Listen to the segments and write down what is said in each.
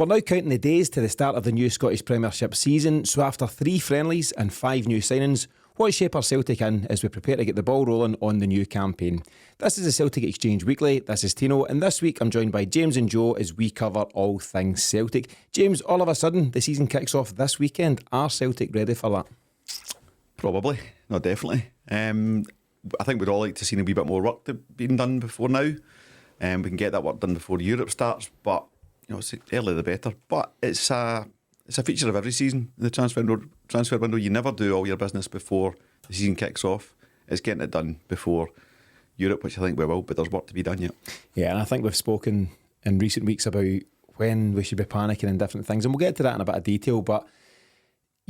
now counting the days to the start of the new Scottish Premiership season, so after 3 friendlies and 5 new signings, what shape are Celtic in as we prepare to get the ball rolling on the new campaign? This is the Celtic Exchange Weekly. This is Tino, and this week I'm joined by James and Joe as we cover all things Celtic. James, all of a sudden the season kicks off this weekend. Are Celtic ready for that? Probably, not definitely. I think we'd all like to see a wee bit more work being done before now. We can get that work done before Europe starts, but it's earlier the better. But it's a feature of every season. The transfer window, you never do all your business before the season kicks off. It's getting it done before Europe, which I think we will, but there's work to be done yet. Yeah, and I think we've spoken in recent weeks about when we should be panicking and different things, and we'll get to that in a bit of detail. But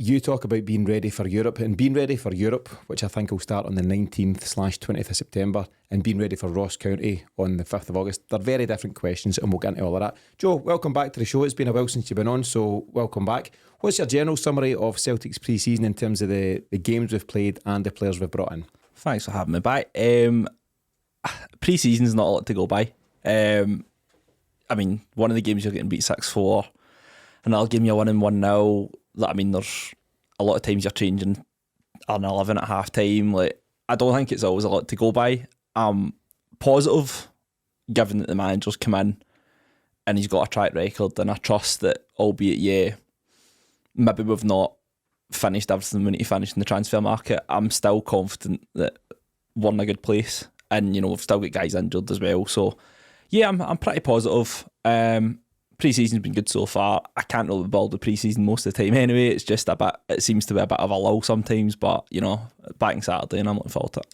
you talk about being ready for Europe, and being ready for Europe, which I think will start on the 19th/20th of September, and being ready for Ross County on the 5th of August. They're very different questions, and we'll get into all of that. Joe, welcome back to the show. It's been a while since you've been on, so welcome back. What's your general summary of Celtic's pre-season in terms of the games we've played and the players we've brought in? Thanks for having me back. Pre-season's not a lot to go by. One of the games you're getting beat 6-4, another game you're winning 1-0. There's a lot of times you're changing an 11 at half time. I don't think it's always a lot to go by. Positive, given that the manager's come in and he's got a track record, and I trust that, albeit, maybe we've not finished everything we need to finish in the transfer market, I'm still confident that we're in a good place. And, we've still got guys injured as well. So, I'm pretty positive. Pre-season's been good so far. I can't really build the pre-season most of the time anyway. It's just it seems to be a bit of a lull sometimes, but, back on Saturday and I'm looking forward to it.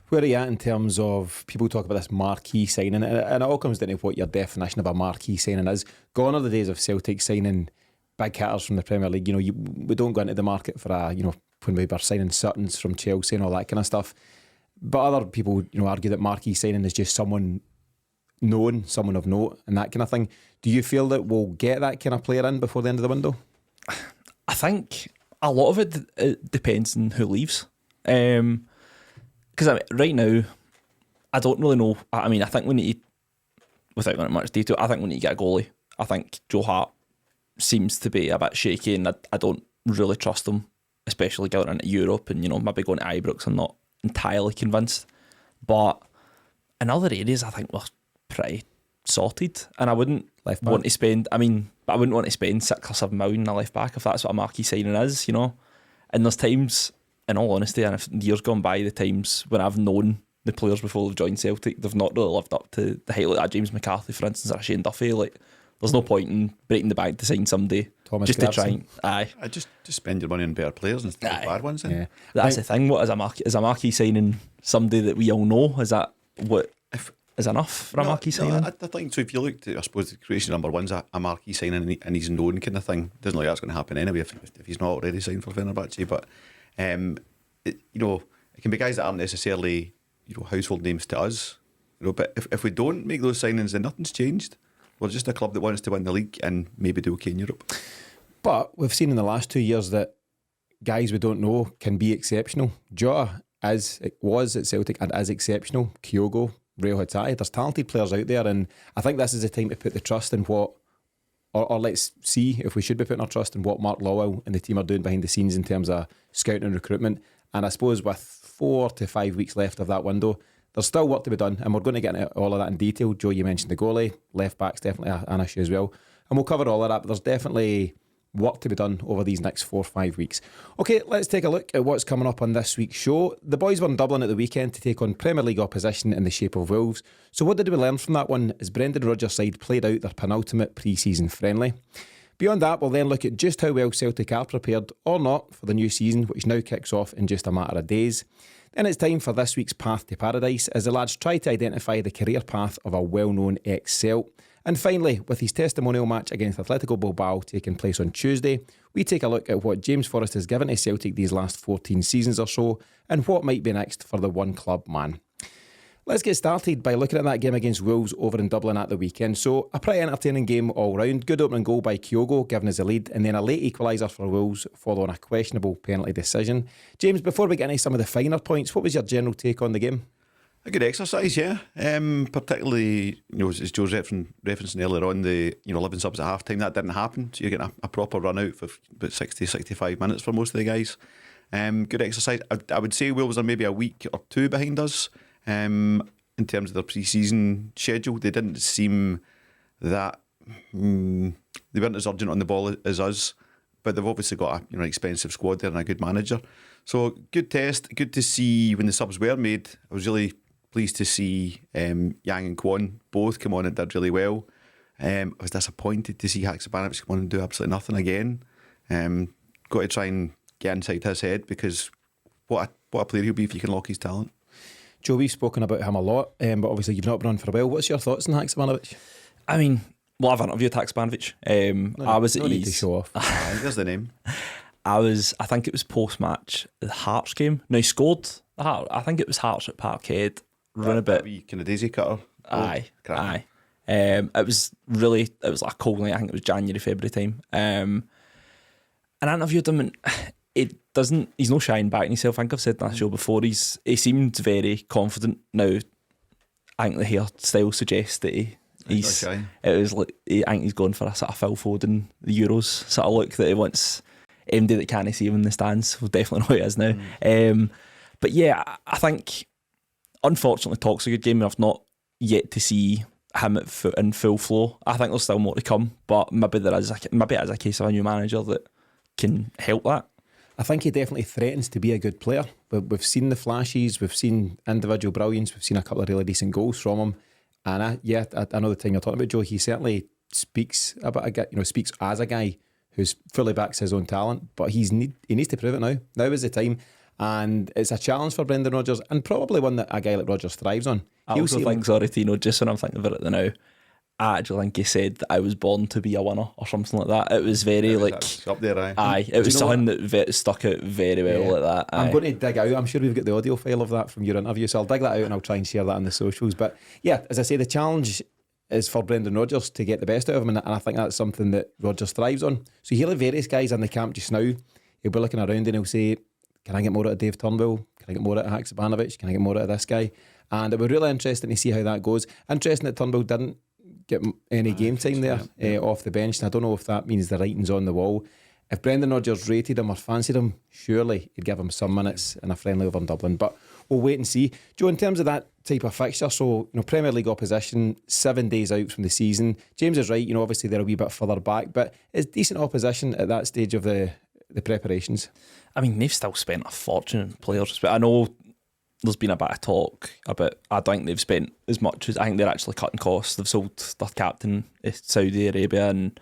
Where are you at in terms of, people talk about this marquee signing, and it all comes down to what your definition of a marquee signing is. Gone are the days of Celtic signing big hitters from the Premier League. We don't go into the market for when we were signing Suttons from Chelsea and all that kind of stuff. But other people, argue that marquee signing is just someone known, someone of note, and that kind of thing. Do you feel that we'll get that kind of player in before the end of the window? I think a lot of it depends on who leaves. Because right now, I don't really know. I think we need to, without going into much detail, I think we need to get a goalie. I think Joe Hart seems to be a bit shaky, and I don't really trust him, especially going into Europe and maybe going to Ibrox. I'm not entirely convinced, but in other areas, I think we're pretty sorted, and I wouldn't want to spend. I wouldn't want to spend 6 or 7 million on a left back if that's what a marquee signing is, And there's times, in all honesty, and if years gone by, the times when I've known the players before they've joined Celtic, they've not really lived up to the height. Like James McCarthy, for instance, or Shane Duffy. There's no point in breaking the bank to sign somebody just to try and I just spend your money on better players instead of bad ones. Yeah. That's the thing. What is a marquee signing? Somebody that we all know? Is that what is enough for a marquee signing? I think so. If you look at, I suppose, the creation number one's a marquee signing and he's known kind of thing. Doesn't look like that's going to happen anyway if he's not already signed for Fenerbahce. But it can be guys that aren't necessarily household names to us. But if we don't make those signings, then nothing's changed. We're just a club that wants to win the league and maybe do okay in Europe. But we've seen in the last 2 years that guys we don't know can be exceptional. Jota was at Celtic and is exceptional. Kyogo, Rio Hatate. There's talented players out there, and I think this is the time to put the trust in what, or let's see if we should be putting our trust in what Mark Lawwell and the team are doing behind the scenes in terms of scouting and recruitment. And I suppose with 4 to 5 weeks left of that window, there's still work to be done, and we're going to get into all of that in detail. Joe, you mentioned the goalie, left back's definitely an issue as well, and we'll cover all of that, but there's definitely work to be done over these next 4 or 5 weeks. Okay, let's take a look at what's coming up on this week's show. The boys were in Dublin at the weekend to take on Premier League opposition in the shape of Wolves. So what did we learn from that one as Brendan Rodgers' side played out their penultimate pre-season friendly? Beyond that, we'll then look at just how well Celtic are prepared or not for the new season, which now kicks off in just a matter of days. Then it's time for this week's Path to Paradise, as the lads try to identify the career path of a well-known ex-Celt. And finally, with his testimonial match against Atletico Bilbao taking place on Tuesday, we take a look at what James Forrest has given to Celtic these last 14 seasons or so, and what might be next for the one-club man. Let's get started by looking at that game against Wolves over in Dublin at the weekend. So, a pretty entertaining game all round. Good opening goal by Kyogo, giving us the lead, and then a late equaliser for Wolves following a questionable penalty decision. James, before we get into some of the finer points, what was your general take on the game? A good exercise, yeah. Particularly, as Joe's referencing earlier on, the 11 subs at half time, that didn't happen. So you're getting a proper run out for about 60, 65 minutes for most of the guys. Good exercise. I would say Wolves are maybe a week or two behind us in terms of their pre-season schedule. They didn't seem that they weren't as urgent on the ball as us, but they've obviously got an expensive squad there and a good manager. So good test. Good to see when the subs were made. I was really pleased to see Yang and Kwon both come on and did really well. I was disappointed to see Haksabanovic come on and do absolutely nothing again. Got to try and get inside his head, because what a player he'll be if you can lock his talent. Joe, we've spoken about him a lot, but obviously you've not been on for a while. What's your thoughts on Haksabanovic? I mean, I've interviewed Haksabanovic. I was at need to show off. There's the name. I think it was post-match, the Hearts game. No, he scored. I think it was Hearts at Parkhead. Run a bit. Kind of daisy cutter. Aye. It was like a cold night. I think it was January, February time. And I interviewed him, and he's no shying back on himself. I think I've said that show before. He seemed very confident. Now, I think the hairstyle suggests that I think he's going for a sort of Phil Foden, the Euros sort of look that he wants. MD that can't see him in the stands. Well, definitely know who he is now. But yeah, I think unfortunately Talk's a good game, and I've not yet to see him in full flow. I think there's still more to come, but maybe it is a case of a new manager that can help that. I think he definitely threatens to be a good player. We've seen the flashes, we've seen individual brilliance, we've seen a couple of really decent goals from him. And I know the thing you're talking about, Joe. He certainly speaks about speaks as a guy who's fully backs his own talent, but he needs to prove it now. Now is the time, and it's a challenge for Brendan Rodgers, and probably one that a guy like Rodgers thrives on. I also think, sorry Tino, just when I'm thinking about it now, I actually think he said that I was born to be a winner or something like that. It was very up there, aye. It was something that stuck out very well like that. I'm going to dig out. I'm sure we've got the audio file of that from your interview, so I'll dig that out and I'll try and share that on the socials. But yeah, as I say, the challenge is for Brendan Rodgers to get the best out of him, and I think that's something that Rodgers thrives on. So he'll have various guys in the camp just now. He'll be looking around and he'll say, can I get more out of Dave Turnbull? Can I get more out of Haksabanovic? Can I get more out of this guy? And it would be really interesting to see how that goes. Interesting that Turnbull didn't get any game time there off the bench, and I don't know if that means the writing's on the wall. If Brendan Rodgers rated him or fancied him, surely he'd give him some minutes in a friendly over in Dublin, but we'll wait and see. Joe, in terms of that type of fixture, so Premier League opposition, 7 days out from the season, James is right, obviously they're a wee bit further back, but it's decent opposition at that stage of the preparations. I mean, they've still spent a fortune on players, but I know there's been a bit of talk about, I don't think they've spent as much as, I think they're actually cutting costs. They've sold their captain to Saudi Arabia, and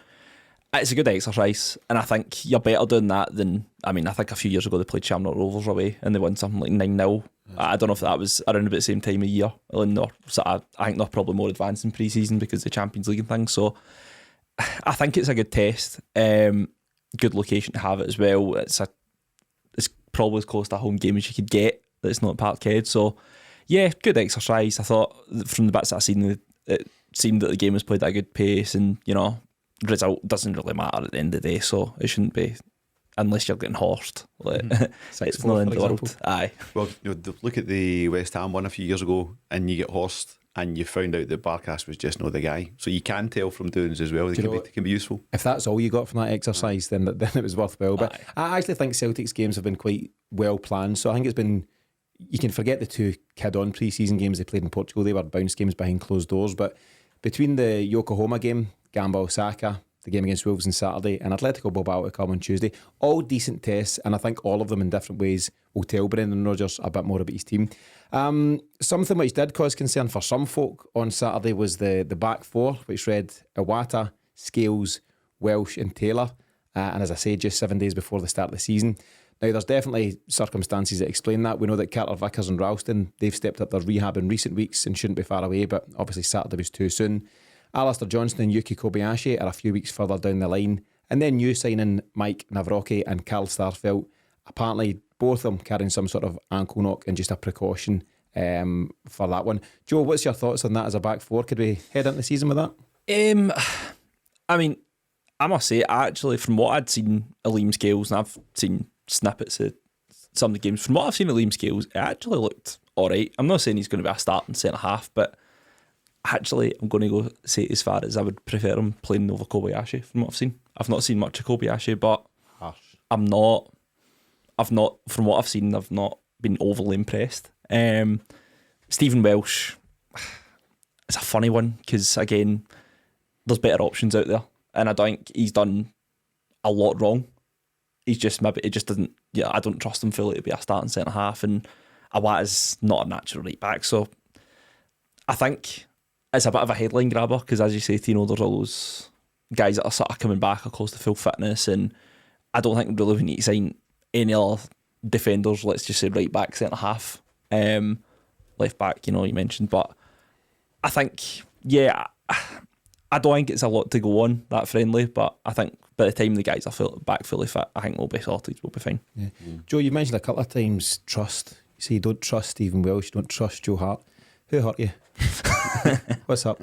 it's a good exercise, and I think you're better doing that than, I think a few years ago they played Shamrock Rovers away and they won something like 9-0. I don't know if that was around about the same time of year. I think they're probably more advanced in pre-season because of the Champions League and things, so I think it's a good test. Good location to have it as well. It's probably as close to a home game as you could get. It's not Parkhead, so yeah, good exercise. I thought from the bits that I've seen, it seemed that the game was played at a good pace, and result doesn't really matter at the end of the day, so it shouldn't be, unless you're getting horsed. It's not the end of the world. Aye. Well, look at the West Ham one a few years ago, and you get horsed, and you found out that Barkas was just not the guy. So you can tell from doings as well. They can be useful. If that's all you got from that exercise, then it was worthwhile. But I actually think Celtic's games have been quite well planned. So I think it's been, you can forget the two kid-on pre-season games they played in Portugal. They were bounce games behind closed doors. But between the Yokohama game, Gamba Osaka, the game against Wolves on Saturday, and Atletico Bilbao to come on Tuesday, all decent tests, and I think all of them in different ways will tell Brendan Rodgers a bit more about his team. Something which did cause concern for some folk on Saturday was the back four, which read Iwata, Scales, Welsh and Taylor, and as I say, just 7 days before the start of the season. Now, there's definitely circumstances that explain that. We know that Carter Vickers and Ralston, they've stepped up their rehab in recent weeks and shouldn't be far away, but obviously Saturday was too soon. Alistair Johnston and Yuki Kobayashi are a few weeks further down the line. And then new signing Mike Navroki and Carl Starfelt. Apparently, both of them carrying some sort of ankle knock and just a precaution for that one. Joe, what's your thoughts on that as a back four? Could we head into the season with that? I must say, actually, from what I'd seen of Liam Scales, and I've seen snippets of some of the games, from what I've seen of Liam Scales, it actually looked alright. I'm not saying he's going to be a starting centre-half, but actually I'm going to go say as far as I would prefer him playing over Kobayashi from what I've seen. I've not seen much of Kobayashi, but Harsh. I've not, from what I've seen, I've not been overly impressed. Stephen Welsh, it's a funny one because, again, there's better options out there, and I don't think he's done a lot wrong. He's just, maybe it just doesn't, I don't trust him fully to be a starting centre half, and Awat is not a natural right back, so I think it's a bit of a headline grabber because, as you say, Tino, there's all those guys that are sort of coming back are close to full fitness, and I don't think really we need to sign any other defenders, let's just say right back, centre half, left back, you mentioned, but I think, I don't think it's a lot to go on that friendly, but I think by the time the guys are back fully fit, I think we'll be sorted, we'll be fine. Yeah. Joe, you mentioned a couple of times trust. You say you don't trust Stephen Welsh, you don't trust Joe Hart. Who hurt you? What's up?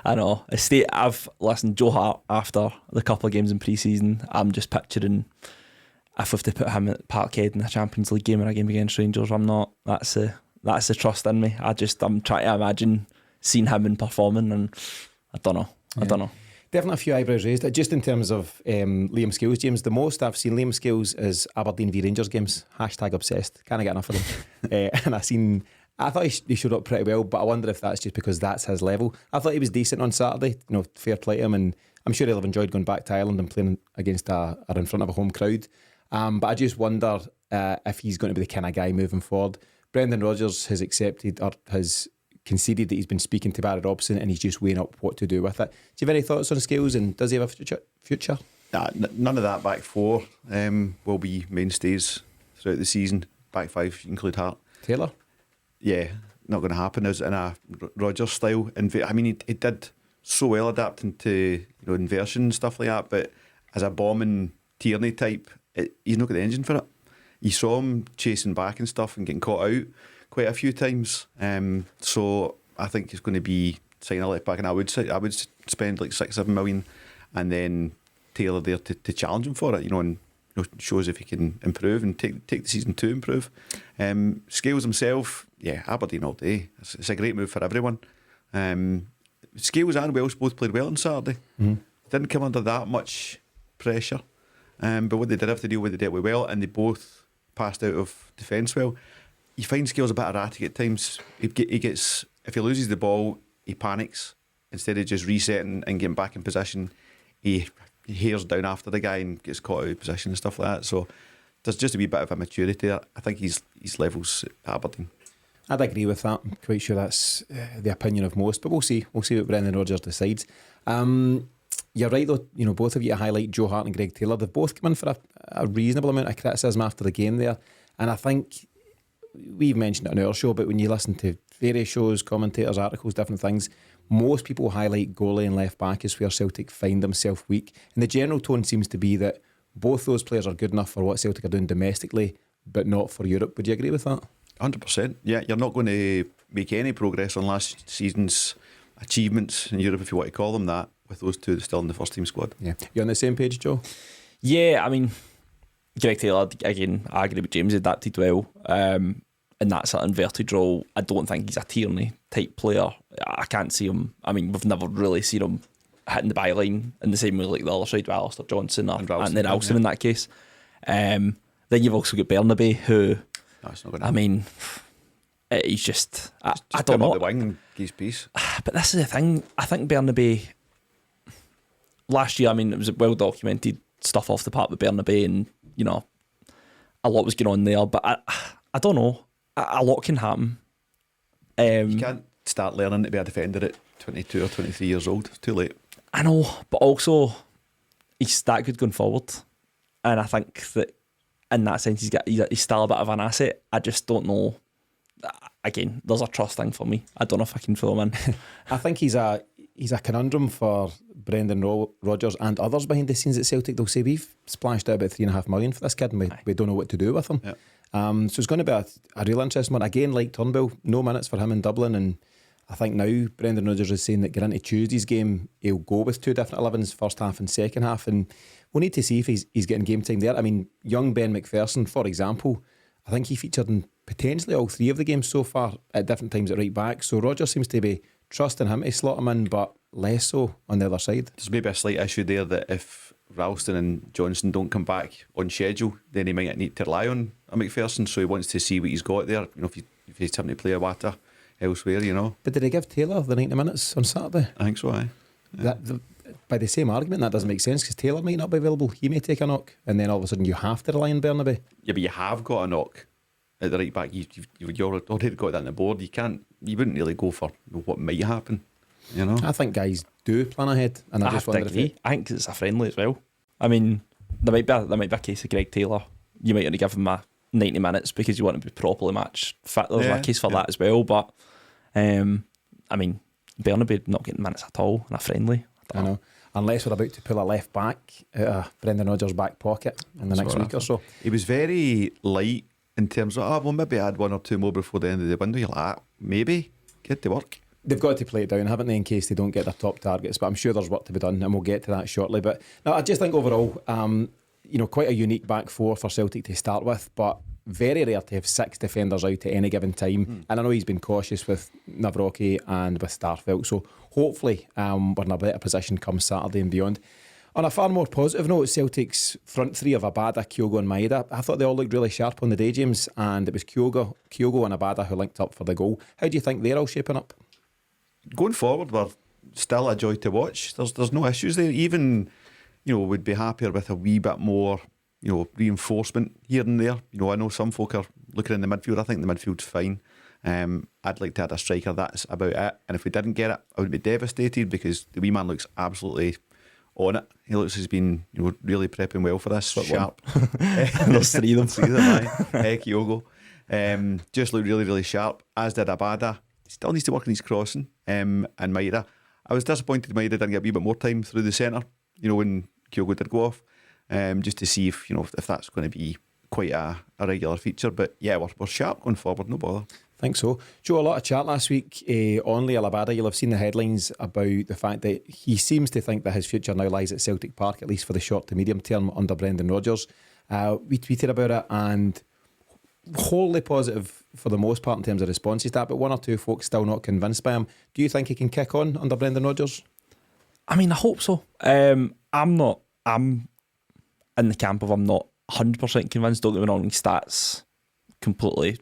I know. I've listened Joe Hart after the couple of games in pre-season. I'm just picturing if we have to put him at Parkhead in a Champions League game or a game against Rangers. I'm not. That's the trust in me. I'm trying to imagine seeing him and performing, and I don't know. I don't know. Definitely a few eyebrows raised. Just in terms of Liam Scales, James, the most I've seen Liam Scales is Aberdeen v Rangers games. #obsessed. Can't get enough of them. And I thought he showed up pretty well, but I wonder if that's just because that's his level. I thought he was decent on Saturday. Fair play to him, and I'm sure he'll have enjoyed going back to Ireland and playing against or in front of a home crowd. But I just wonder if he's going to be the kind of guy moving forward. Brendan Rodgers has accepted or has conceded that he's been speaking to Barry Robson and he's just weighing up what to do with it. Do you have any thoughts on Scales, and does he have a future? None of that. Back four will be mainstays throughout the season. Back five, if you include Hart. Taylor? Yeah, not going to happen as in a Rodgers style. I mean, he did so well adapting to inversion and stuff like that, but as a bombing Tierney type, he's not got the engine for it. You saw him chasing back and stuff and getting caught out quite a few times. So I think he's going to be signing a left back, and I would spend like 6-7 million, and then Taylor there to challenge him for it, and shows if he can improve and take the season to improve. Scales himself, Aberdeen all day. It's a great move for everyone. Scales and Welsh both played well on Saturday. Mm-hmm. Didn't come under that much pressure, but what they did have to deal with, they dealt with well, and they both passed out of defence well. You find Scales a bit erratic at times. He gets, if he loses the ball, he panics. Instead of just resetting and getting back in position, he hairs down after the guy and gets caught out of position and stuff like that. So there's just a wee bit of a maturity there. I think he's levels at Aberdeen. I'd agree with that. I'm quite sure that's the opinion of most, but we'll see. We'll see what Brendan Rodgers decides. You're right though, both of you to highlight Joe Hart and Greg Taylor. They've both come in for a reasonable amount of criticism after the game there, and I think we've mentioned it on our show, but when you listen to various shows, commentators, articles, different things, most people highlight goalie and left back as where Celtic find themselves weak, and the general tone seems to be that both those players are good enough for what Celtic are doing domestically, but not for Europe. Would you agree with that? 100%. Yeah, you're not going to make any progress on last season's achievements in Europe, if you want to call them that, with those two still in the first team squad. Yeah, you on the same page, Joe? Yeah, I mean, Greg Taylor, again, I agree with James, adapted well. In that sort of inverted role, I don't think he's a Tierney type player. I can't see him. I mean, we've never really seen him hitting the byline in the same way like the other side with Alistair Johnson or Anthony Ralston in that case. Then you've also got Bernabe, who, I mean, he's just I don't know. The wing and his piece. But this is the thing. I think Bernabe last year, I mean, it was well documented stuff off the park with Bernabe, and a lot was going on there. But I don't know. A lot can happen. You can't start learning to be a defender at 22 or 23 years old. It's too late. I know, but also he's that good going forward, and I think that in that sense he's still a bit of an asset. I just don't know. Again, there's a trust thing for me. I don't know if I can fill him in. I think he's a conundrum for Brendan Rodgers and others behind the scenes at Celtic. They'll say we've splashed out about $3.5 million for this kid, and we don't know what to do with him. Yeah. So it's going to be a real interesting one. Again, like Turnbull, no minutes for him in Dublin, and I think now Brendan Rodgers is saying that going into Tuesday's game, he'll go with two different 11s, first half and second half, and we'll need to see if he's getting game time there. I mean, young Ben McPherson, for example, I think he featured in potentially all 3 of the games so far at different times at right back. So Rodgers seems to be trusting him to slot him in, but less so on the other side. There's maybe a slight issue there that if Ralston and Johnson don't come back on schedule, then he might need to rely on a McPherson. So he wants to see what he's got there. If he's having to play a Wata elsewhere, But did he give Taylor the 90 minutes on Saturday? I think so. Aye. Yeah. By the same argument, that doesn't make sense because Taylor might not be available. He may take a knock, and then all of a sudden you have to rely on Bernabe. Yeah, but you have got a knock at the right back. You've already got that on the board. You wouldn't really go for what might happen. I think guys do plan ahead, and I just wonder if I think it's a friendly as well. I mean, there might be a case of Greg Taylor. You might only give him a 90 minutes because you want to be properly match fit. There's a case for that as well. But I mean, Bernabe not getting minutes at all in a friendly. I know. Unless we're about to pull a left back out of Brendan Rodgers' back pocket in the next week or so. He was very light in terms of, we'll maybe add 1 or 2 more before the end of the window. You're like, maybe get to work. They've got to play it down, haven't they, in case they don't get their top targets. But I'm sure there's work to be done, and we'll get to that shortly. But no, I just think overall, quite a unique back 4 for Celtic to start with, but very rare to have 6 defenders out at any given time. And I know he's been cautious with Nawrocki and with Starfelt, so hopefully we're in a better position come Saturday and beyond. On a far more positive note, Celtic's front 3 of Abada, Kyogo and Maeda, I thought they all looked really sharp on the day, James, and it was Kyogo and Abada who linked up for the goal. How do you think they're all shaping up? Going forward, we're still a joy to watch. There's no issues there. Even, would be happier with a wee bit more, reinforcement here and there. I know some folk are looking in the midfield. I think the midfield's fine. I'd like to add a striker. That's about it. And if we didn't get it, I would be devastated because the wee man looks absolutely on it. He looks as he's been, really prepping well for this. Sharp. There's 3 of them. Kyogo. Just looked really, really sharp. As did Abada. Still needs to work on his crossing. And Maeda. I was disappointed Maeda didn't get a wee bit more time through the centre. When Kyogo did go off. Just to see if that's going to be quite a regular feature. But yeah, we're sharp going forward, no bother. I think so. Joe, a lot of chat last week on Liel Abada. You'll have seen the headlines about the fact that he seems to think that his future now lies at Celtic Park, at least for the short to medium term under Brendan Rodgers. We tweeted about it and wholly positive for the most part in terms of responses to that, but 1 or 2 folks still not convinced by him. Do you think he can kick on under Brendan Rodgers? I mean, I hope so. I'm in the camp of I'm not 100% convinced. Don't get me wrong, his stats completely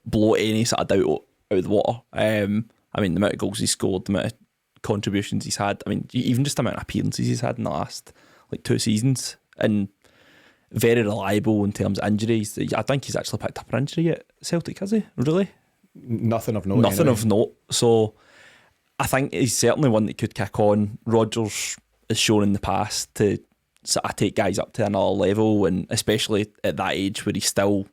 blow any sort of doubt out of the water. I mean, the amount of goals he's scored, the amount of contributions he's had. I mean, even just the amount of appearances he's had in the last 2 seasons, and very reliable in terms of injuries. I think he's actually picked up an injury at Celtic, has he? Really? Nothing of note. Nothing of note. So I think he's certainly one that could kick on. Rodgers has shown in the past to sort of take guys up to another level, and especially at that age where he's still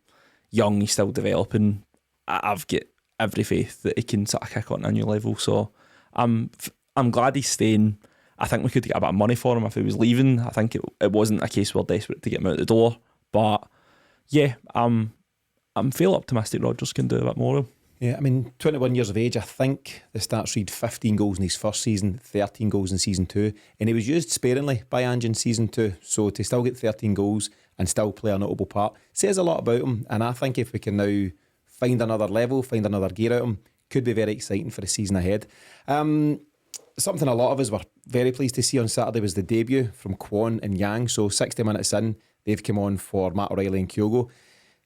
young, he's still developing. I've got every faith that he can sort of kick on a new level. So I'm glad he's staying. I think we could get a bit of money for him if he was leaving. I think it wasn't a case we're desperate to get him out the door. But yeah, I'm fairly optimistic Rodgers can do a bit more. Yeah, I mean, 21 years of age, I think the stats read 15 goals in his first season, 13 goals in season 2, and he was used sparingly by Ange in season 2, so to still get 13 goals and still play a notable part says a lot about him, and I think if we can now find another level, find another gear out of him, could be very exciting for the season ahead. Something a lot of us were very pleased to see on Saturday was the debut from Kwon and Yang, so 60 minutes in, they've come on for Matt O'Reilly and Kyogo.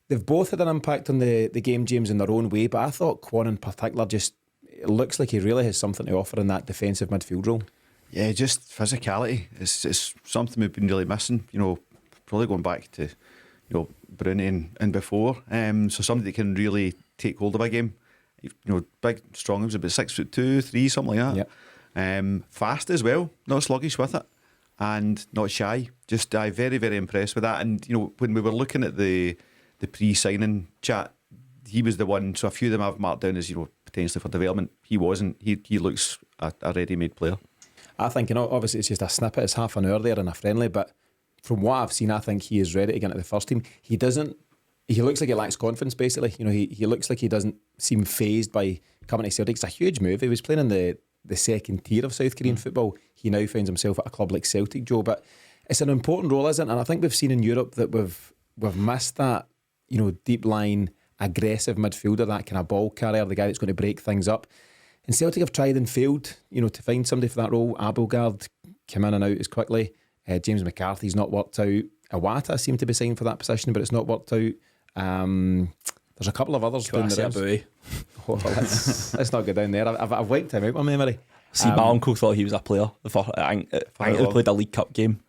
They've both had an impact on the game, James, in their own way, but I thought Kwon in particular it looks like he really has something to offer in that defensive midfield role. Yeah, just physicality. It's something we've been really missing, probably going back to, Bruni and before. So somebody that can really take hold of a game. Big, strong, he was about 6'2", 3", something like that. Yep. Fast as well, not sluggish with it, and not shy. Just very, very impressed with that. And, when we were looking at the pre-signing chat, he was the one. So a few of them I've marked down as potentially for development. He wasn't. He looks a ready-made player. I think obviously it's just a snippet. It's half an hour there in a friendly, but from what I've seen, I think he is ready to get into the first team. He looks like he lacks confidence. Basically, he looks like he doesn't seem phased by coming to Celtic. It's a huge move. He was playing in the second tier of South Korean football. He now finds himself at a club like Celtic, Joe. But it's an important role, isn't it? And I think we've seen in Europe that we've missed that. Deep line aggressive midfielder, that kind of ball carrier, the guy that's going to break things up. And Celtic have tried and failed, to find somebody for that role. Abelgard came in and out as quickly. James McCarthy's not worked out. Iwata seemed to be signed for that position, but it's not worked out. There's a couple of others down there. Bhoy. Oh, let's not go down there. I've wiped him out my memory. See, my uncle thought he was a player. I think he played a League Cup game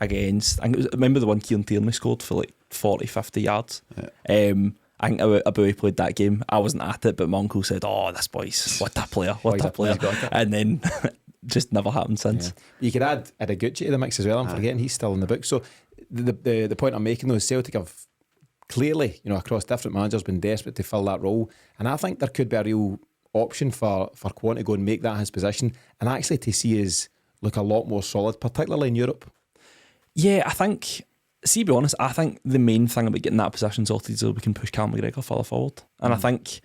against. Remember the one Kieran Tierney scored for like 40, 50 yards? Yeah. I think Bhoy played that game. I wasn't at it, but my uncle said, "Oh, this boy's what a player, what a player!" And then just never happened since. Yeah. You could add Adeguchi to the mix as well. I'm forgetting he's still in the book. So the point I'm making though is Celtic have clearly, across different managers, been desperate to fill that role, and I think there could be a real option for Kwon to go and make that his position, and actually to see us look a lot more solid, particularly in Europe. Yeah, I think. See, to be honest, I think the main thing about getting that position sorted is that we can push Callum McGregor further forward, and I think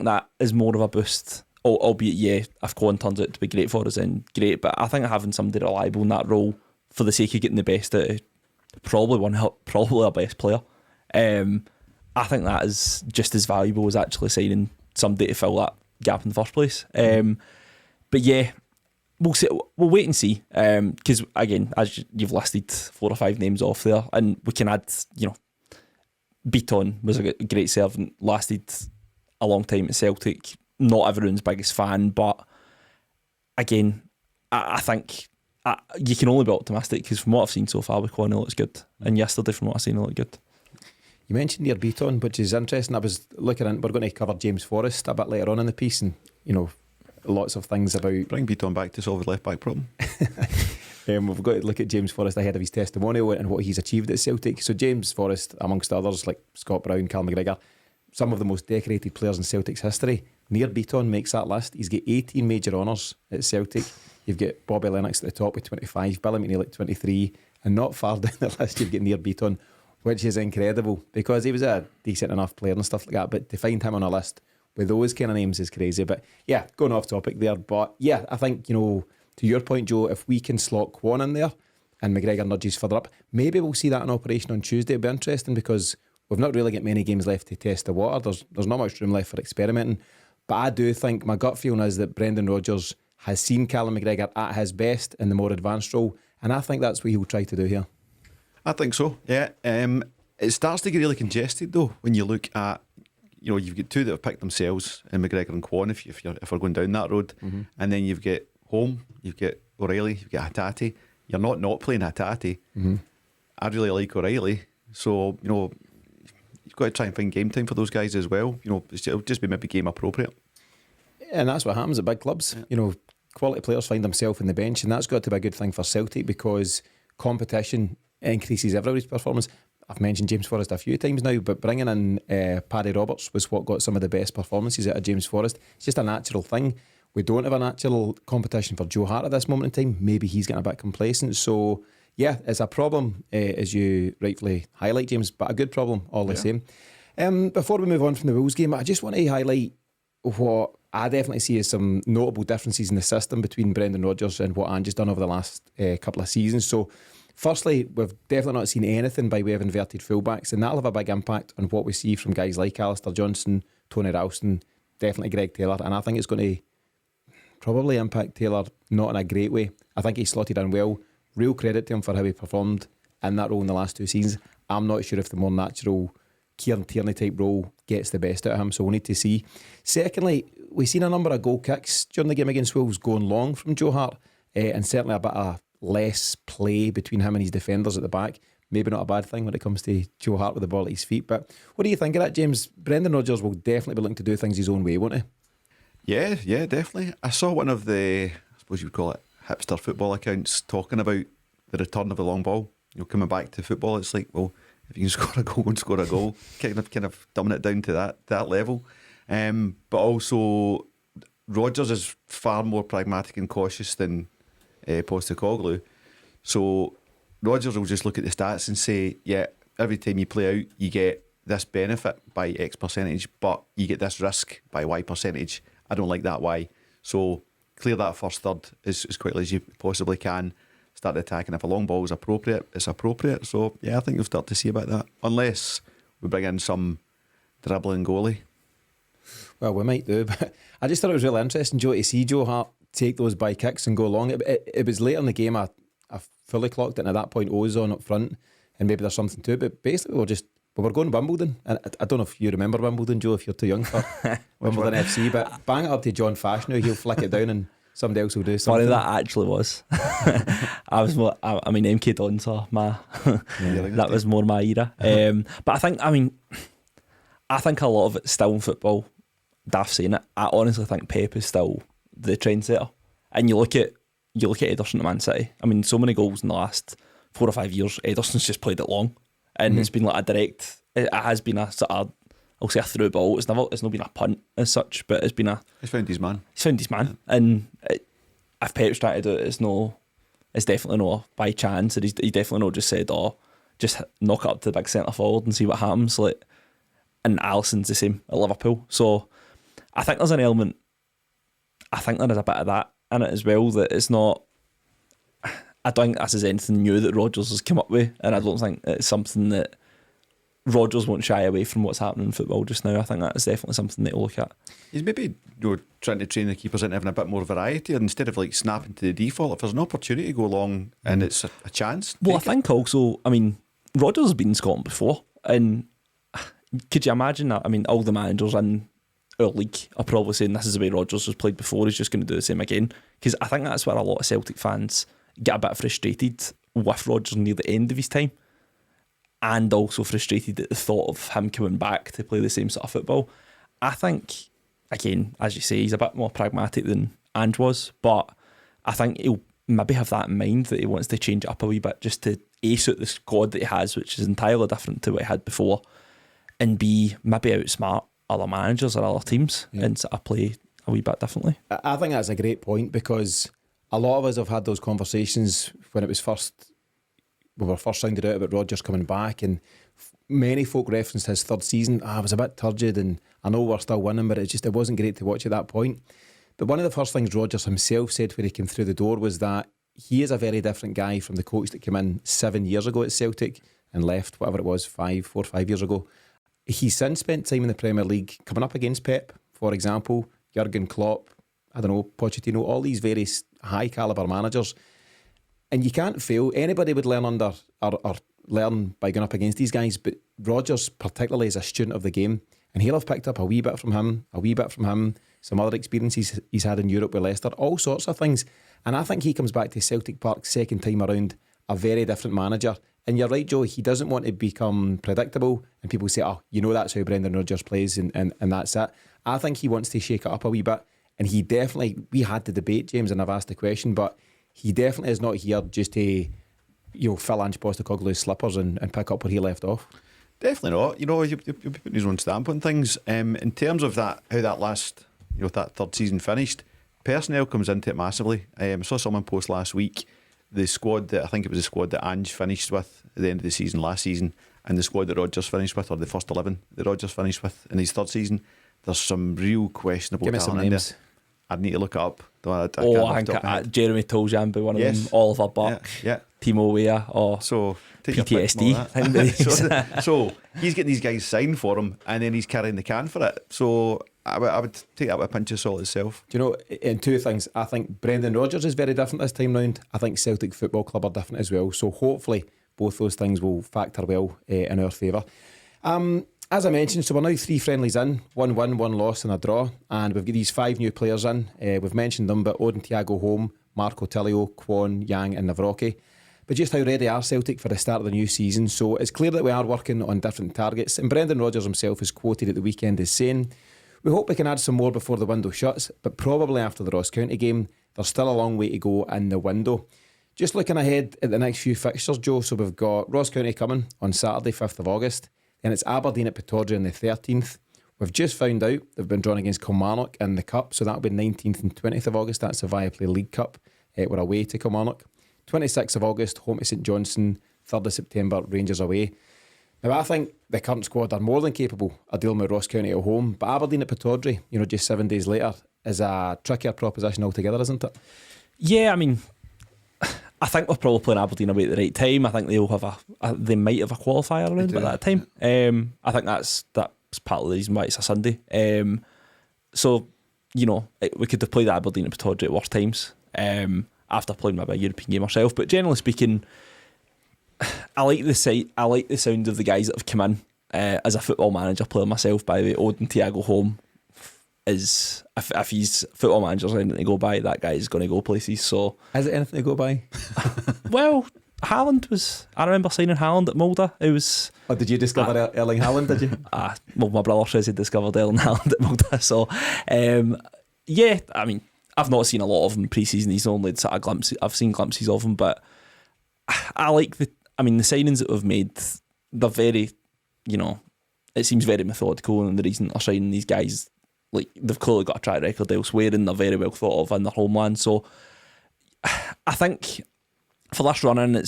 that is more of a boost. Albeit, if Kwon turns out to be great for us, then great. But I think having somebody reliable in that role for the sake of getting the best out of probably our best player, I think that is just as valuable as actually signing somebody to fill that gap in the first place. But yeah. We'll wait and see, because again, as you've listed 4 or 5 names off there, and we can add, Beaton was a great servant, lasted a long time at Celtic, not everyone's biggest fan, but again, I think you can only be optimistic, because from what I've seen so far with Kwon, it looks good, and yesterday from what I've seen, it looked good. You mentioned your Beaton, which is interesting. I was looking at, we're going to cover James Forrest a bit later on in the piece, and lots of things about... Bring Beaton back to solve his left back problem. We've got to look at James Forrest ahead of his testimonial and what he's achieved at Celtic. So James Forrest, amongst others, like Scott Brown, Callum McGregor, some of the most decorated players in Celtic's history. Near Beaton makes that list. He's got 18 major honours at Celtic. You've got Bobby Lennox at the top with 25, Billy McNeil at 23, and not far down the list you've got Near Beaton, which is incredible, because he was a decent enough player and stuff like that, but to find him on a list with those kind of names is crazy. But yeah, going off topic there. But yeah, I think, to your point, Joe, if we can slot Kwon in there and McGregor nudges further up, maybe we'll see that in operation on Tuesday. It'll be interesting, because we've not really got many games left to test the water. There's not much room left for experimenting. But I do think, my gut feeling is that Brendan Rodgers has seen Callum McGregor at his best in the more advanced role, and I think that's what he'll try to do here. I think so, yeah. It starts to get really congested though when you look at, you've got 2 that have picked themselves in McGregor and Kwon if we're going down that road. And then you've got Home, you've got O'Reilly, you've got Hatate. You're not playing Hatate. I really like O'Reilly, so you've got to try and find game time for those guys as well. It'll just be maybe game appropriate. And that's what happens at big clubs. Quality players find themselves in the bench, and that's got to be a good thing for Celtic, because competition increases everybody's performance. I've mentioned James Forrest a few times now, but bringing in Paddy Roberts was what got some of the best performances out of James Forrest. It's just a natural thing. We don't have a natural competition for Joe Hart at this moment in time. Maybe he's getting a bit complacent. So yeah, it's a problem, as you rightfully highlight, James, but a good problem all the same. Before we move on from the Wolves game, I just want to highlight what I definitely see as some notable differences in the system between Brendan Rodgers and what Ange's done over the last couple of seasons. So firstly, we've definitely not seen anything by way of inverted fullbacks, and that'll have a big impact on what we see from guys like Alistair Johnson, Tony Ralston, definitely Greg Taylor, and I think it's going to probably impact Taylor not in a great way. I think he slotted in well. Real credit to him for how he performed in that role in the last 2 seasons. I'm not sure if the more natural Kieran Tierney type role gets the best out of him, so we'll need to see. Secondly, we've seen a number of goal kicks during the game against Wolves going long from Joe Hart, and certainly a bit of less play between him and his defenders at the back. Maybe not a bad thing when it comes to Joe Hart with the ball at his feet. But what do you think of that, James? Brendan Rodgers will definitely be looking to do things his own way, won't he? Yeah, definitely. I saw one of the, I suppose you would call it, hipster football accounts talking about the return of the long ball. Coming back to football, it's like, well, if you can score a goal and score a goal, kind of dumbing it down to that level. But also, Rodgers is far more pragmatic and cautious than Postecoglou. So Rodgers will just look at the stats and say, yeah, every time you play out, you get this benefit by X percentage, but you get this risk by Y percentage. I don't like that Y. So clear that first third as quickly as you possibly can. Start attacking. If a long ball is appropriate, it's appropriate. So yeah, I think you'll start to see about that. Unless we bring in some dribbling goalie. Well, we might do, but I just thought it was really interesting, Joe, to see Joe Hart take those by kicks and go long. It was later in the game I fully clocked it, and at that point O's on up front, and maybe there's something to it, but basically we were going to Wimbledon, and I don't know if you remember Wimbledon, Joe, if you're too young for Wimbledon FC, but bang it up to John Fash now, he'll flick it down and somebody else will do something. Funny that actually was. I was more, I mean, MK Dons are my that was more my era. But I think a lot of it's still in football. Daft saying it, I honestly think Pep is still the trendsetter. And you look at Ederson at Man City. I mean, so many goals in the last 4 or 5 years. Ederson's just played it long, and it's been like a direct. It has been a sort of, I'll say, a through ball. It's not been a punt as such, but it's been a. He's found his man. And if Pep's trying to do it, it's definitely not by chance. And he definitely not just said, "Oh, just knock it up to the big centre forward and see what happens." Like, and Alisson's the same at Liverpool. So I think there's an element. I think there is a bit of that in it as well. That it's not. I don't think this is anything new that Rodgers has come up with, and I don't think it's something that Rodgers won't shy away from what's happening in football just now. I think that is definitely something that he'll look at. He's maybe trying to train the keepers into having a bit more variety, and instead of like snapping to the default, if there's an opportunity to go long and it's a chance. Well, I think also, I mean, Rodgers has been in Scotland before, and could you imagine that? I mean, all the managers in our league are probably saying this is the way Rodgers has played before, he's just going to do the same again. Because I think that's where a lot of Celtic fans get a bit frustrated with Rodgers near the end of his time, and also frustrated at the thought of him coming back to play the same sort of football. I think, again, as you say, he's a bit more pragmatic than Ange was, but I think he'll maybe have that in mind, that he wants to change it up a wee bit just to A, suit the squad that he has, which is entirely different to what he had before, and B, maybe outsmart other managers or other teams and sort of play a wee bit differently. I think that's a great point, because a lot of us have had those conversations when we were first sounded out about Rodgers coming back, and many folk referenced his third season. I was a bit turgid, and I know we're still winning, but it wasn't great to watch at that point. But one of the first things Rodgers himself said when he came through the door was that he is a very different guy from the coach that came in 7 years ago at Celtic and left, whatever it was, 4 or 5 years ago. He's since spent time in the Premier League coming up against Pep, for example, Jurgen Klopp, I don't know, Pochettino, all these very high calibre managers. And you can't fail. Anybody would learn under or learn by going up against these guys, but Rodgers particularly is a student of the game, and he'll have picked up a wee bit from him, some other experiences he's had in Europe with Leicester, all sorts of things. And I think he comes back to Celtic Park second time around a very different manager. And you're right, Joe, he doesn't want to become predictable, and people say, oh, you know, that's how Brendan Rodgers plays, and that's it. I think he wants to shake it up a wee bit, and he definitely, we had the debate, James, and I've asked the question, but he definitely is not here just to, fill Ange Postecoglou's slippers and pick up where he left off. Definitely not. You're putting his own stamp on things. In terms of that, how that last, that third season finished, personnel comes into it massively. I saw someone post last week the squad that, I think it was the squad that Ange finished with at the end of the season last season, and the squad that Rodgers finished with, or the first 11 that Rodgers finished with in his third season. There's some real questionable talent in there. I'd need to look it up. I think Jeremy Toljan be one of them. Oliver Buck, Timo Weah, or so PTSD. So he's getting these guys signed for him, and then he's carrying the can for it. So I would take that with a pinch of salt itself. Do you know, in two things, I think Brendan Rodgers is very different this time round. I think Celtic Football Club are different as well. So hopefully both those things will factor well in our favour. As I mentioned, so we're now 3 friendlies in, 1 win, 1 loss and a draw, and we've got these 5 new players in. We've mentioned them, but Odin Thiago Holm, Marco Tilio, Kwon, Yang and Navrocki. But just how ready are Celtic for the start of the new season? So it's clear that we are working on different targets, and Brendan Rodgers himself is quoted at the weekend as saying, we hope we can add some more before the window shuts, but probably after the Ross County game. There's still a long way to go in the window. Just looking ahead at the next few fixtures, Joe, so we've got Ross County coming on Saturday, 5th of August. Then it's Aberdeen at Pittodrie on the 13th. We've just found out they've been drawn against Kilmarnock in the Cup, so that'll be 19th and 20th of August. That's the Viaplay League Cup. We're away to Kilmarnock. 26th of August, home to St Johnstone. 3rd of September, Rangers away. Now, I think the current squad are more than capable of dealing with Ross County at home, but Aberdeen at Pittodrie, just 7 days later, is a trickier proposition altogether, isn't it? Yeah, I mean, I think we're probably playing Aberdeen away at the right time. I think they'll have they might have a qualifier around at that time. I think that It's part of the reason why it's a Sunday. So, we could have played Aberdeen at Pittodrie at worse times after playing maybe a European game ourselves. But generally speaking, I like the sound of the guys that have come in. As a football manager player myself, by the way, Odin Thiago Holm is, if he's football manager's anything to go by, that guy is going to go places. So is it anything to go by? Well, Haaland was. I remember signing Haaland at Mulder. It was. Oh, did you discover Erling Haaland? Did you? Well, my brother says he discovered Erling Haaland at Mulder. So, yeah. I mean, I've not seen a lot of him pre-season. He's only sort of glimpses. I've seen glimpses of him, but I like the. I mean, the signings that we've made, they're very. It seems very methodical, and the reason they're signing these guys, like, they've clearly got a track record elsewhere, and they're very well thought of in their homeland. So, I think for this run in,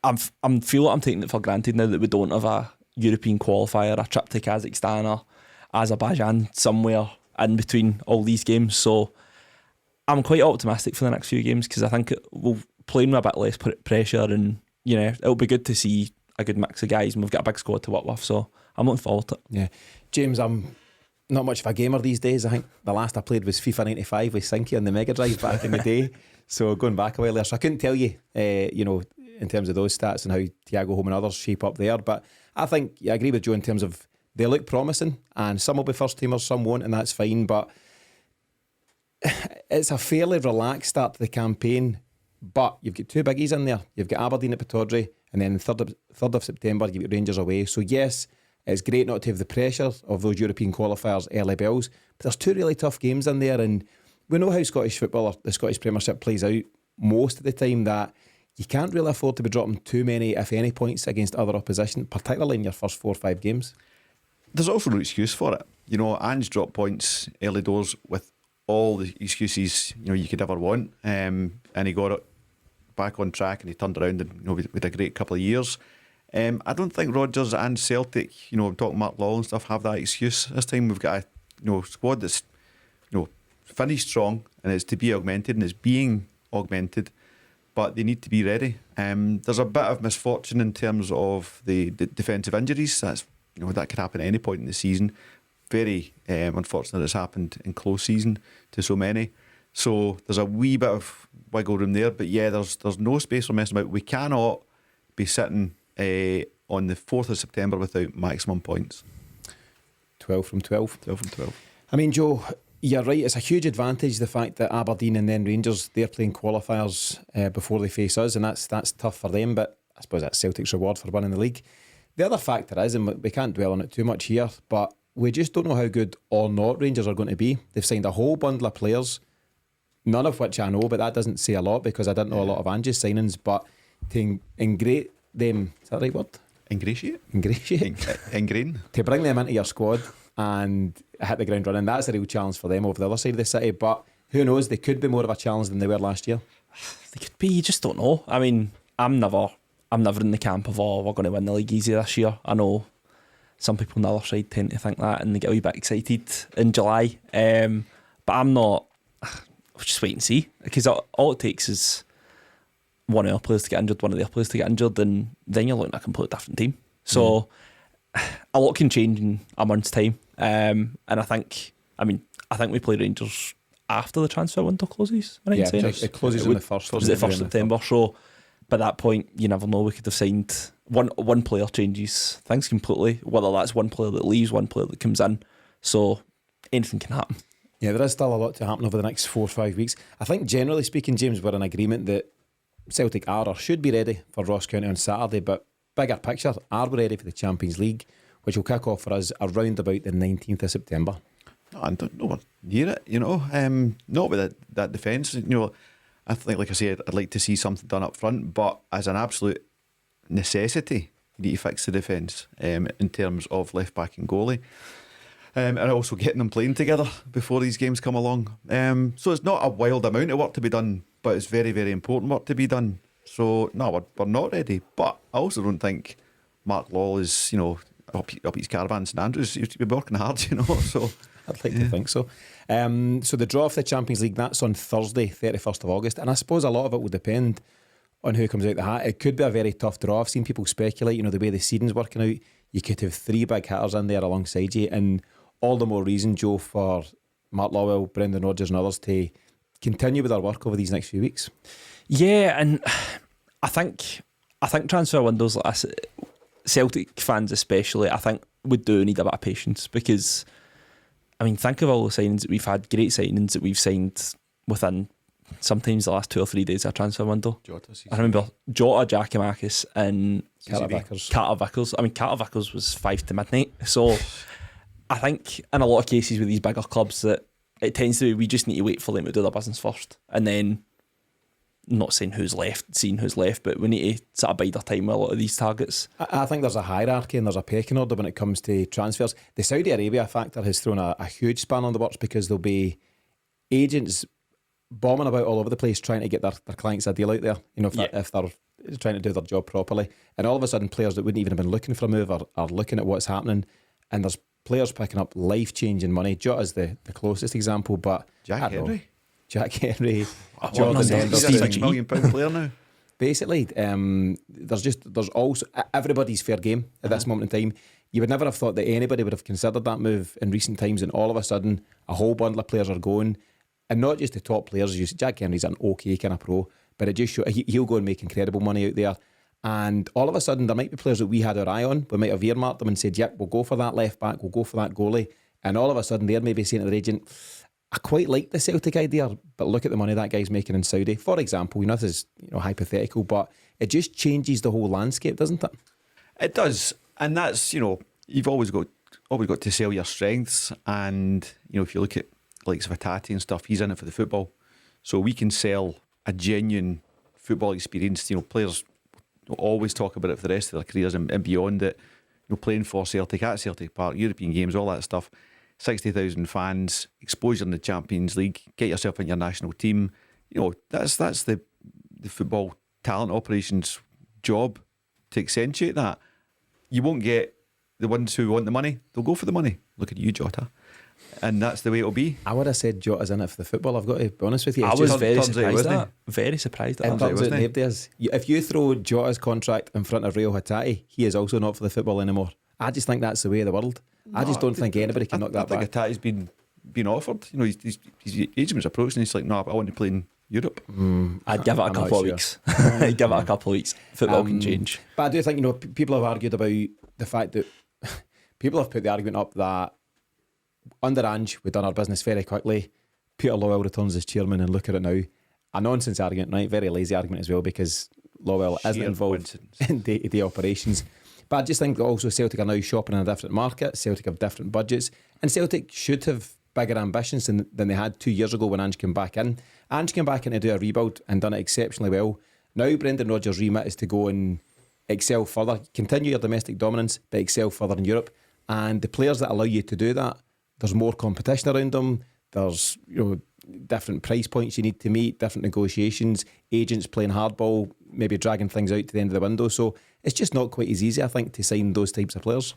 I'm feel like I'm taking it for granted now that we don't have a European qualifier, a trip to Kazakhstan or Azerbaijan somewhere in between all these games. So, I'm quite optimistic for the next few games because I think we'll play with a bit less pressure, and it'll be good to see a good mix of guys, and we've got a big squad to work with, so I'm looking forward to it. Yeah, James, I'm not much of a gamer these days. I think the last I played was FIFA 95 with Sinky on the Mega Drive back in the day, so going back a while there, so I couldn't tell you, in terms of those stats and how Thiago Holm and others shape up there, but I think I agree with Joe in terms of they look promising, and some will be first teamers, some won't, and that's fine, but it's a fairly relaxed start to the campaign. But you've got two biggies in there. You've got Aberdeen at Pittodrie, and then 3rd of September you've got Rangers away. So yes, it's great not to have the pressure of those European qualifiers, early bells, but there's two really tough games in there, and we know how Scottish football, or the Scottish Premiership, plays out most of the time, that you can't really afford to be dropping too many, if any, points against other opposition, particularly in your first 4 or 5 games. There's also no excuse for it. Ange dropped points early doors with all the excuses you could ever want, and he got it back on track, and he turned around, and with a great couple of years. I don't think Rodgers and Celtic, I'm talking Mark Law and stuff, have that excuse. This time we've got a squad that's finished strong, and it's to be augmented, and it's being augmented, but they need to be ready. There's a bit of misfortune in terms of the defensive injuries. That's that could happen at any point in the season. Very unfortunate it's happened in close season to so many. So there's a wee bit of wiggle room there, but yeah, there's no space for messing about. We cannot be sitting on the 4th of September without maximum points. 12 from 12. 12 from 12. I mean, Joe, you're right. It's a huge advantage, the fact that Aberdeen and then Rangers, they're playing qualifiers before they face us, and that's tough for them, but I suppose that's Celtic's reward for winning the league. The other factor is, and we can't dwell on it too much here, but we just don't know how good or not Rangers are going to be. They've signed a whole bundle of players, none of which I know, but that doesn't say a lot because I didn't know a lot of Ange's signings. But to ingrate them, is that the right word? Ingratiate? Ingrain. To bring them into your squad and hit the ground running, that's a real challenge for them over the other side of the city. But who knows, they could be more of a challenge than they were last year. They could be, you just don't know. I mean, I'm never in the camp of, we're going to win the league easy this year. I know some people on the other side tend to think that, and they get a wee bit excited in July. But I'm not. We'll just wait and see, because all it takes is one of our players to get injured, one of their players to get injured, and then you're looking at a completely different team. So a lot can change in a month's time, and I think we play Rangers after the transfer window closes. It closes on the 1st. Was it 1st September? So by that point, you never know. We could have signed one player changes things completely. Whether that's one player that leaves, one player that comes in. So anything can happen. Yeah, there is still a lot to happen over the next 4 or 5 weeks. I think generally speaking, James, we're in agreement that Celtic are or should be ready for Ross County on Saturday, but bigger picture, are we ready for the Champions League, which will kick off for us around about the 19th of September? No, I don't know near it, not with that defence. I think, like I said, I'd like to see something done up front, but as an absolute necessity, you need to fix the defence in terms of left back and goalie. And also getting them playing together before these games come along. So it's not a wild amount of work to be done, but it's very, very important work to be done. So no, we're not ready. But I also don't think Mark Law is, up his caravans and Andrews. He's been working hard, So I'd like to think so. So the draw for the Champions League, that's on Thursday, 31st of August, and I suppose a lot of it will depend on who comes out the hat. It could be a very tough draw. I've seen people speculate, the way the season's working out, you could have 3 big hitters in there alongside you, and all the more reason, Joe, for Mark Lawwell, Brendan Rodgers and others to continue with their work over these next few weeks. Yeah, and I think transfer windows like this, Celtic fans especially, I think we do need a bit of patience, because think of all the signings that we've had, great signings that we've signed within sometimes the last 2 or 3 days of a transfer window. I remember Jota, Giacomakis and Carter Vickers. Carter Vickers was 5 to midnight. So I think in a lot of cases with these bigger clubs that it tends to be we just need to wait for them to do their business first, and then not saying seeing who's left, but we need to sort of bide our time with a lot of these targets. I think there's a hierarchy and there's a pecking order when it comes to transfers. The Saudi Arabia factor has thrown a huge span on the works, because there'll be agents bombing about all over the place trying to get their clients a deal out there, if they're trying to do their job properly. And all of a sudden players that wouldn't even have been looking for a move are looking at what's happening, and there's players picking up life-changing money. Jota's the closest example, but Jack Henry, Jordan he's a Henderson. £6 million player now. Basically, there's also everybody's fair game at this moment in time. You would never have thought that anybody would have considered that move in recent times, and all of a sudden a whole bundle of players are going, and not just the top players. Jack Henry's an okay kind of pro, but it just shows he'll go and make incredible money out there. And all of a sudden there might be players that we had our eye on, we might have earmarked them and said, yep, we'll go for that left back, we'll go for that goalie, and all of a sudden they're maybe saying to their agent, I quite like the Celtic idea, but look at the money that guy's making in Saudi, for example. This is hypothetical, but it just changes the whole landscape, doesn't it? It does, and that's you've always got to sell your strengths, and if you look at likes of Hatate and stuff, he's in it for the football, so we can sell a genuine football experience. Players always talk about it for the rest of their careers and beyond it. Playing for Celtic at Celtic Park, European games, all that stuff. 60,000 fans, exposure in the Champions League, get yourself in your national team. That's the football talent operations job, to accentuate that. You won't get the ones who want the money, they'll go for the money. Look at you, Jota. And that's the way it'll be. I would have said Jota's in it for the football, I've got to be honest with you. I was very surprised at that. Very surprised at that. If you throw Jota's contract in front of Rio Hatate, he is also not for the football anymore. I just think that's the way of the world. I just don't think anybody can knock that back. I think Hatate's been offered. His agent was approached and he's like, no, I want to play in Europe. I'd give it a couple of weeks. I'd give it a couple of weeks. Football can change. But I do think, people have argued about the fact that people have put the argument up that under Ange, we've done our business very quickly. Peter Lawwell returns as chairman, and look at it now. A nonsense argument, right? Very lazy argument as well, because Lawwell isn't involved in day-to-day operations. But I just think that also Celtic are now shopping in a different market. Celtic have different budgets, and Celtic should have bigger ambitions than they had 2 years ago when Ange came back in. Ange came back in to do a rebuild and done it exceptionally well. Now Brendan Rodgers' remit is to go and excel further, continue your domestic dominance, but excel further in Europe. And the players that allow you to do that, there's more competition around them. There's different price points you need to meet, different negotiations, agents playing hardball, maybe dragging things out to the end of the window. So it's just not quite as easy, I think, to sign those types of players.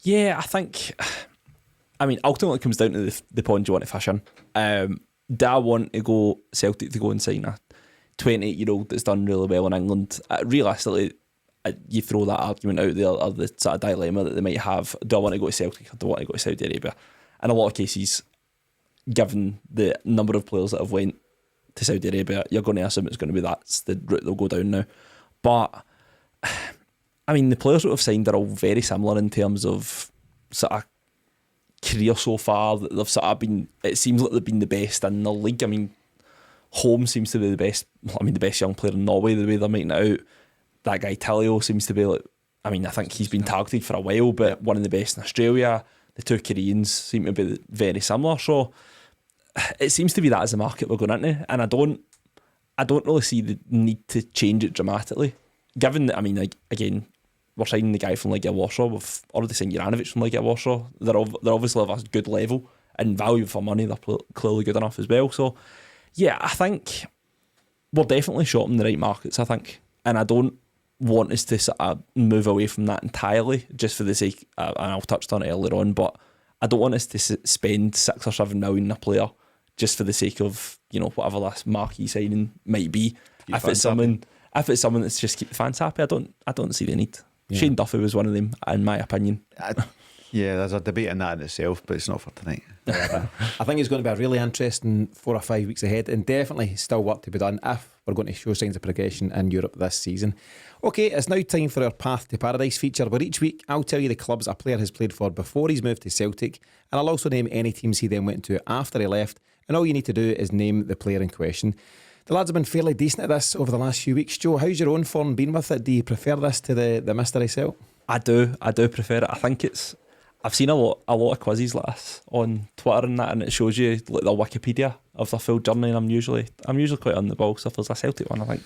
Yeah, I think, ultimately it comes down to the pond you want to fish in. Do I want to go Celtic to go and sign a 28-year-old that's done really well in England? Realistically, you throw that argument out there, or the sort of dilemma that they might have. Do I want to go to Celtic or do I want to go to Saudi Arabia? In a lot of cases, given the number of players that have went to Saudi Arabia, you're going to assume it's going to be that's the route they'll go down now. But the players that have signed are all very similar in terms of sort of career so far. That they've sort of been. It seems like they've been the best in the league. Holm seems to be the best. The best young player in Norway. The way they're making it out, that guy Tallio seems to be like. I think he's been targeted for a while, but one of the best in Australia. The two Koreans seem to be very similar, so it seems to be that as a market we're going into, and I don't really see the need to change it dramatically. Given that, again, we're signing the guy from Legia Warsaw, we've already signed Juranovic from Legia Warsaw. They're obviously of a good level and value for money. They're clearly good enough as well. So, yeah, I think we're definitely shopping the right markets. I think, and I don't want us to sort of move away from that entirely just for the sake, and I'll touch on it earlier on, but I don't want us to spend $6 or $7 million a player just for the sake of whatever this marquee signing might be. If it's someone if it's someone that's just keep the fans happy, I don't see the need. Yeah. Shane Duffy was one of them, in my opinion. Yeah, there's a debate in that in itself, but it's not for tonight. I think it's going to be a really interesting 4 or 5 weeks ahead, and definitely still work to be done if we're going to show signs of progression in Europe this season. Okay, it's now time for our Path to Paradise feature, where each week I'll tell you the clubs a player has played for before he's moved to Celtic, and I'll also name any teams he then went to after he left, and all you need to do is name the player in question. The lads have been fairly decent at this over the last few weeks. Joe, how's your own form been with it? Do you prefer this to the mystery celt? I do prefer it. I think I've seen a lot of quizzes like this on Twitter and that, and it shows you like the Wikipedia of the full journey, and I'm usually quite on the ball, so if there's a Celtic one, I think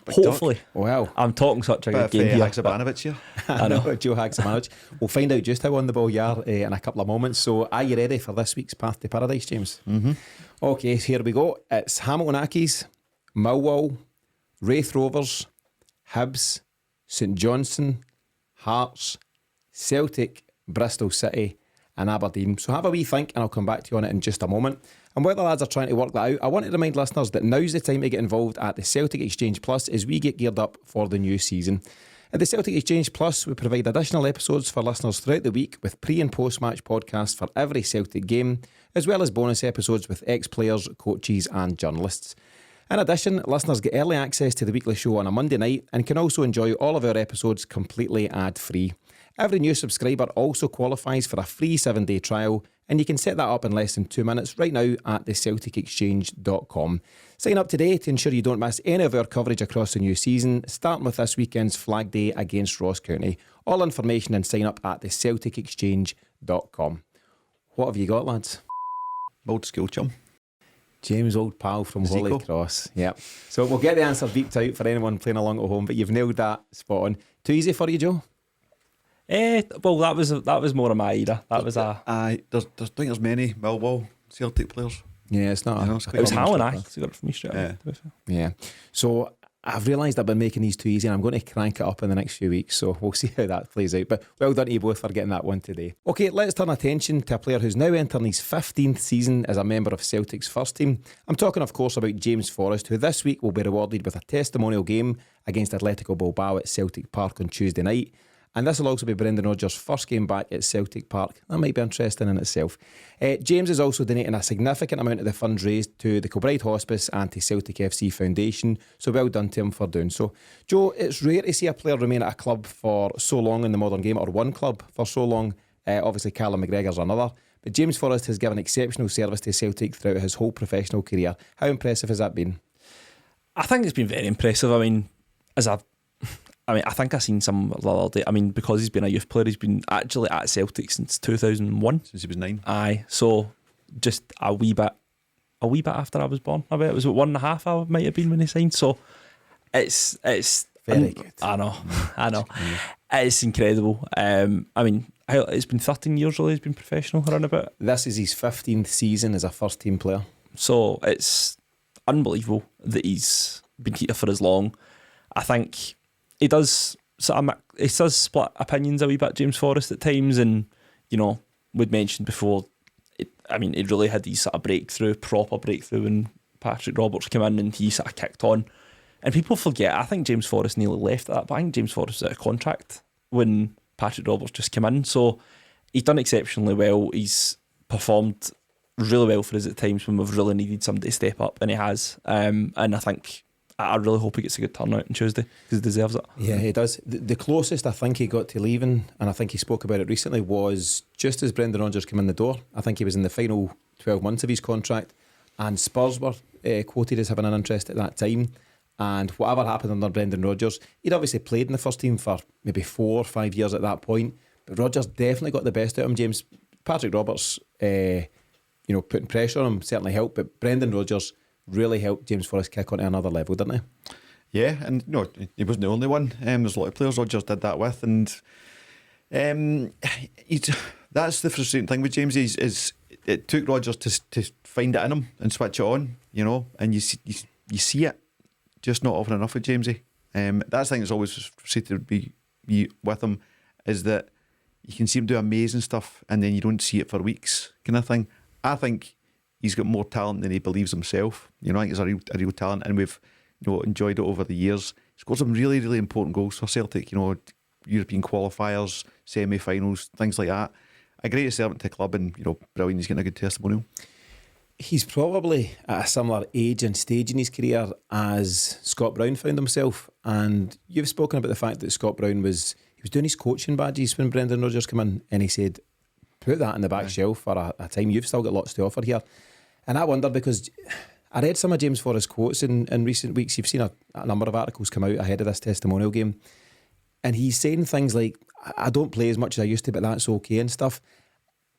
hopefully Wow. I'm talking such a good game here. Haksabanovic here. I know, Joe Haksabanovic. We'll find out just how on the ball you are in a couple of moments. So are you ready for this week's Path to Paradise, James? Mm-hmm. Okay, here we go. It's Hamilton Accies, Millwall, Wraith Rovers, Hibs, St Johnstone, Hearts, Celtic, Bristol City and Aberdeen. So have a wee think and I'll come back to you on it in just a moment. And while the lads are trying to work that out, I want to remind listeners that now's the time to get involved at the Celtic Exchange Plus as we get geared up for the new season. At the Celtic Exchange Plus, we provide additional episodes for listeners throughout the week with pre- and post-match podcasts for every Celtic game, as well as bonus episodes with ex-players, coaches and journalists. In addition, listeners get early access to the weekly show on a Monday night and can also enjoy all of our episodes completely ad-free. Every new subscriber also qualifies for a free 7-day trial, and you can set that up in less than 2 minutes right now at thecelticexchange.com. Sign up today to ensure you don't miss any of our coverage across the new season, starting with this weekend's Flag Day against Ross County. All information and sign up at thecelticexchange.com. What have you got, lads? Old school chum. James, old pal from Zico. Holy Cross. Yeah. So we'll get the answer beeped out for anyone playing along at home, but you've nailed that spot on. Too easy for you, Joe? Well, that was more of my era. That was a. I think there's many Millwall Celtic players. Yeah, it's not. You know, It's It was quite Howland, almost I got it from me straight away. Yeah. Yeah. So I've realised I've been making these too easy and I'm going to crank it up in the next few weeks. So we'll see how that plays out. But well done to you both for getting that one today. Okay, let's turn attention to a player who's now entering his 15th season as a member of Celtic's first team. I'm talking, of course, about James Forrest, who this week will be rewarded with a testimonial game against Atletico Bilbao at Celtic Park on Tuesday night. And this will also be Brendan Rodgers' first game back at Celtic Park. That might be interesting in itself. James is also donating a significant amount of the funds raised to the Kilbride Hospice and to Celtic FC Foundation. So well done to him for doing so. Joe, it's rare to see a player remain at a club for so long in the modern game, or one club for so long. Obviously, Callum McGregor's another. But James Forrest has given exceptional service to Celtic throughout his whole professional career. How impressive has that been? I think it's been very impressive. I think I seen some the other day. I mean, because he's been a youth player, he's been actually at Celtic since 2001. Since he was 9. Aye, so just a wee bit after I was born. I bet it was 1.5 I might have been when he signed. So it's Very good. I know. It's incredible. I mean, it's been 13 years really he's been professional around about. This is his 15th season as a first team player. So it's unbelievable that he's been here for as long. I think he does split opinions a wee bit, James Forrest, at times, and you know, we'd mentioned before. He really had his sort of proper breakthrough when Patrick Roberts came in and he sort of kicked on. And people forget. I think James Forrest nearly left at that, but I think James Forrest was out of contract when Patrick Roberts just came in. So he's done exceptionally well. He's performed really well for us at times when we've really needed somebody to step up, and he has. And I really hope he gets a good turnout on Tuesday because he deserves it. Yeah, he does. The closest I think he got to leaving, and I think he spoke about it recently, was just as Brendan Rodgers came in the door. I think he was in the final 12 months of his contract, and Spurs were quoted as having an interest at that time. And whatever happened under Brendan Rodgers, he'd obviously played in the first team for maybe 4 or 5 years at that point, but Rodgers definitely got the best out of him. James, Patrick Roberts, putting pressure on him certainly helped, but Brendan Rodgers really helped James Forrest kick on to another level, didn't he? Yeah, and no, he wasn't the only one. There's a lot of players Rodgers did that with, and that's the frustrating thing with James is it took Rodgers to find it in him and switch it on, you know, and you see it, just not often enough with Jamesy. That's the thing that's always frustrated me with him, is that you can see him do amazing stuff and then you don't see it for weeks, kind of thing. I think he's got more talent than he believes himself. You know, I think he's a real talent, and we've enjoyed it over the years. scored some really, really important goals for Celtic, European qualifiers, semi-finals, things like that. A great servant to the club, and brilliant. He's getting a good testimonial. He's probably at a similar age and stage in his career as Scott Brown found himself. And you've spoken about the fact that Scott Brown was doing his coaching badges when Brendan Rodgers came in, and he said, put that in the back shelf for a time. You've still got lots to offer here. And I wonder, because I read some of James Forrest's quotes in recent weeks. You've seen a number of articles come out ahead of this testimonial game, and he's saying things like, I don't play as much as I used to, but that's okay and stuff.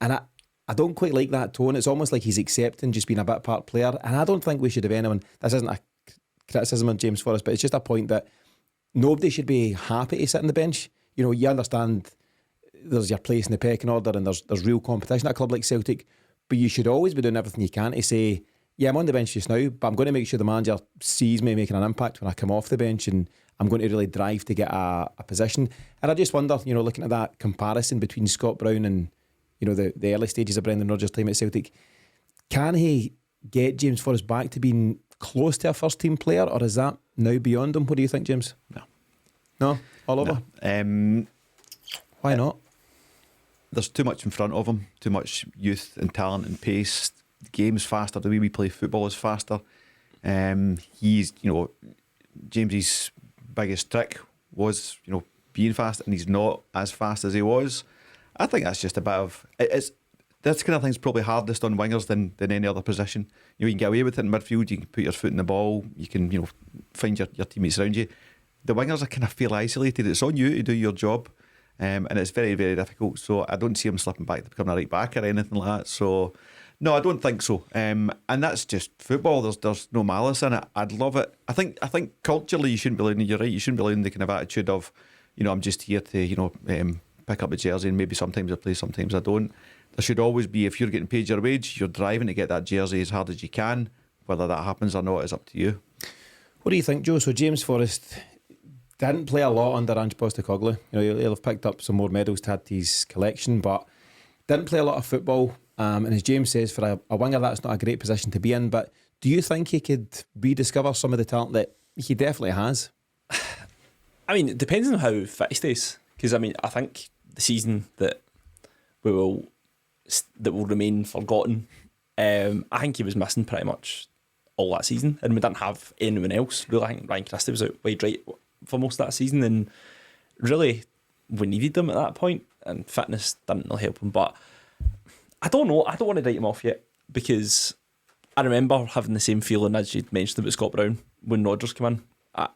And I don't quite like that tone. It's almost like he's accepting just being a bit part player. And I don't think we should have anyone. This isn't a criticism of James Forrest, but it's just a point that nobody should be happy to sit on the bench. You understand there's your place in the pecking order, and there's real competition at a club like Celtic, but you should always be doing everything you can to say, yeah, I'm on the bench just now, but I'm going to make sure the manager sees me making an impact when I come off the bench, and I'm going to really drive to get a position. And I just wonder, looking at that comparison between Scott Brown and the early stages of Brendan Rodgers' time at Celtic, can he get James Forrest back to being close to a first team player, or is that now beyond him? What do you think, James? No? All over? No. Why not? There's too much in front of him, too much youth and talent and pace. The game's faster, the way we play football is faster. He's, James's biggest trick was, being fast, and he's not as fast as he was. I think that's just a bit of this kind of thing's probably hardest on wingers than any other position. You can get away with it in midfield. You can put your foot in the ball. You can find your teammates around you. The wingers are kind of feel isolated. It's on you to do your job, and it's very, very difficult. So I don't see him slipping back to becoming a right back or anything like that. So no, I don't think so. And that's just football. There's no malice in it. I'd love it. I think culturally you shouldn't be allowing. You're right. You shouldn't be allowing the kind of attitude of I'm just here to pick up a jersey, and maybe sometimes I play, sometimes I don't. There should always be, if you're getting paid your wage, you're driving to get that jersey as hard as you can. Whether that happens or not is up to you. What do you think, Joe? So James Forrest didn't play a lot under Ange Postecoglou. He'll have picked up some more medals to add to his collection, but didn't play a lot of football. And as James says, for a winger, that's not a great position to be in. But do you think he could rediscover some of the talent that he definitely has? I mean, it depends on how fit he stays. Because I think the season that will remain forgotten, I think he was missing pretty much all that season, and we didn't have anyone else. Really, I think Ryan Christie was out wide right for most of that season, and really we needed him at that point, and fitness didn't really help him. But I don't know. I don't want to write him off yet, because I remember having the same feeling as you'd mentioned about Scott Brown when Rodgers came in.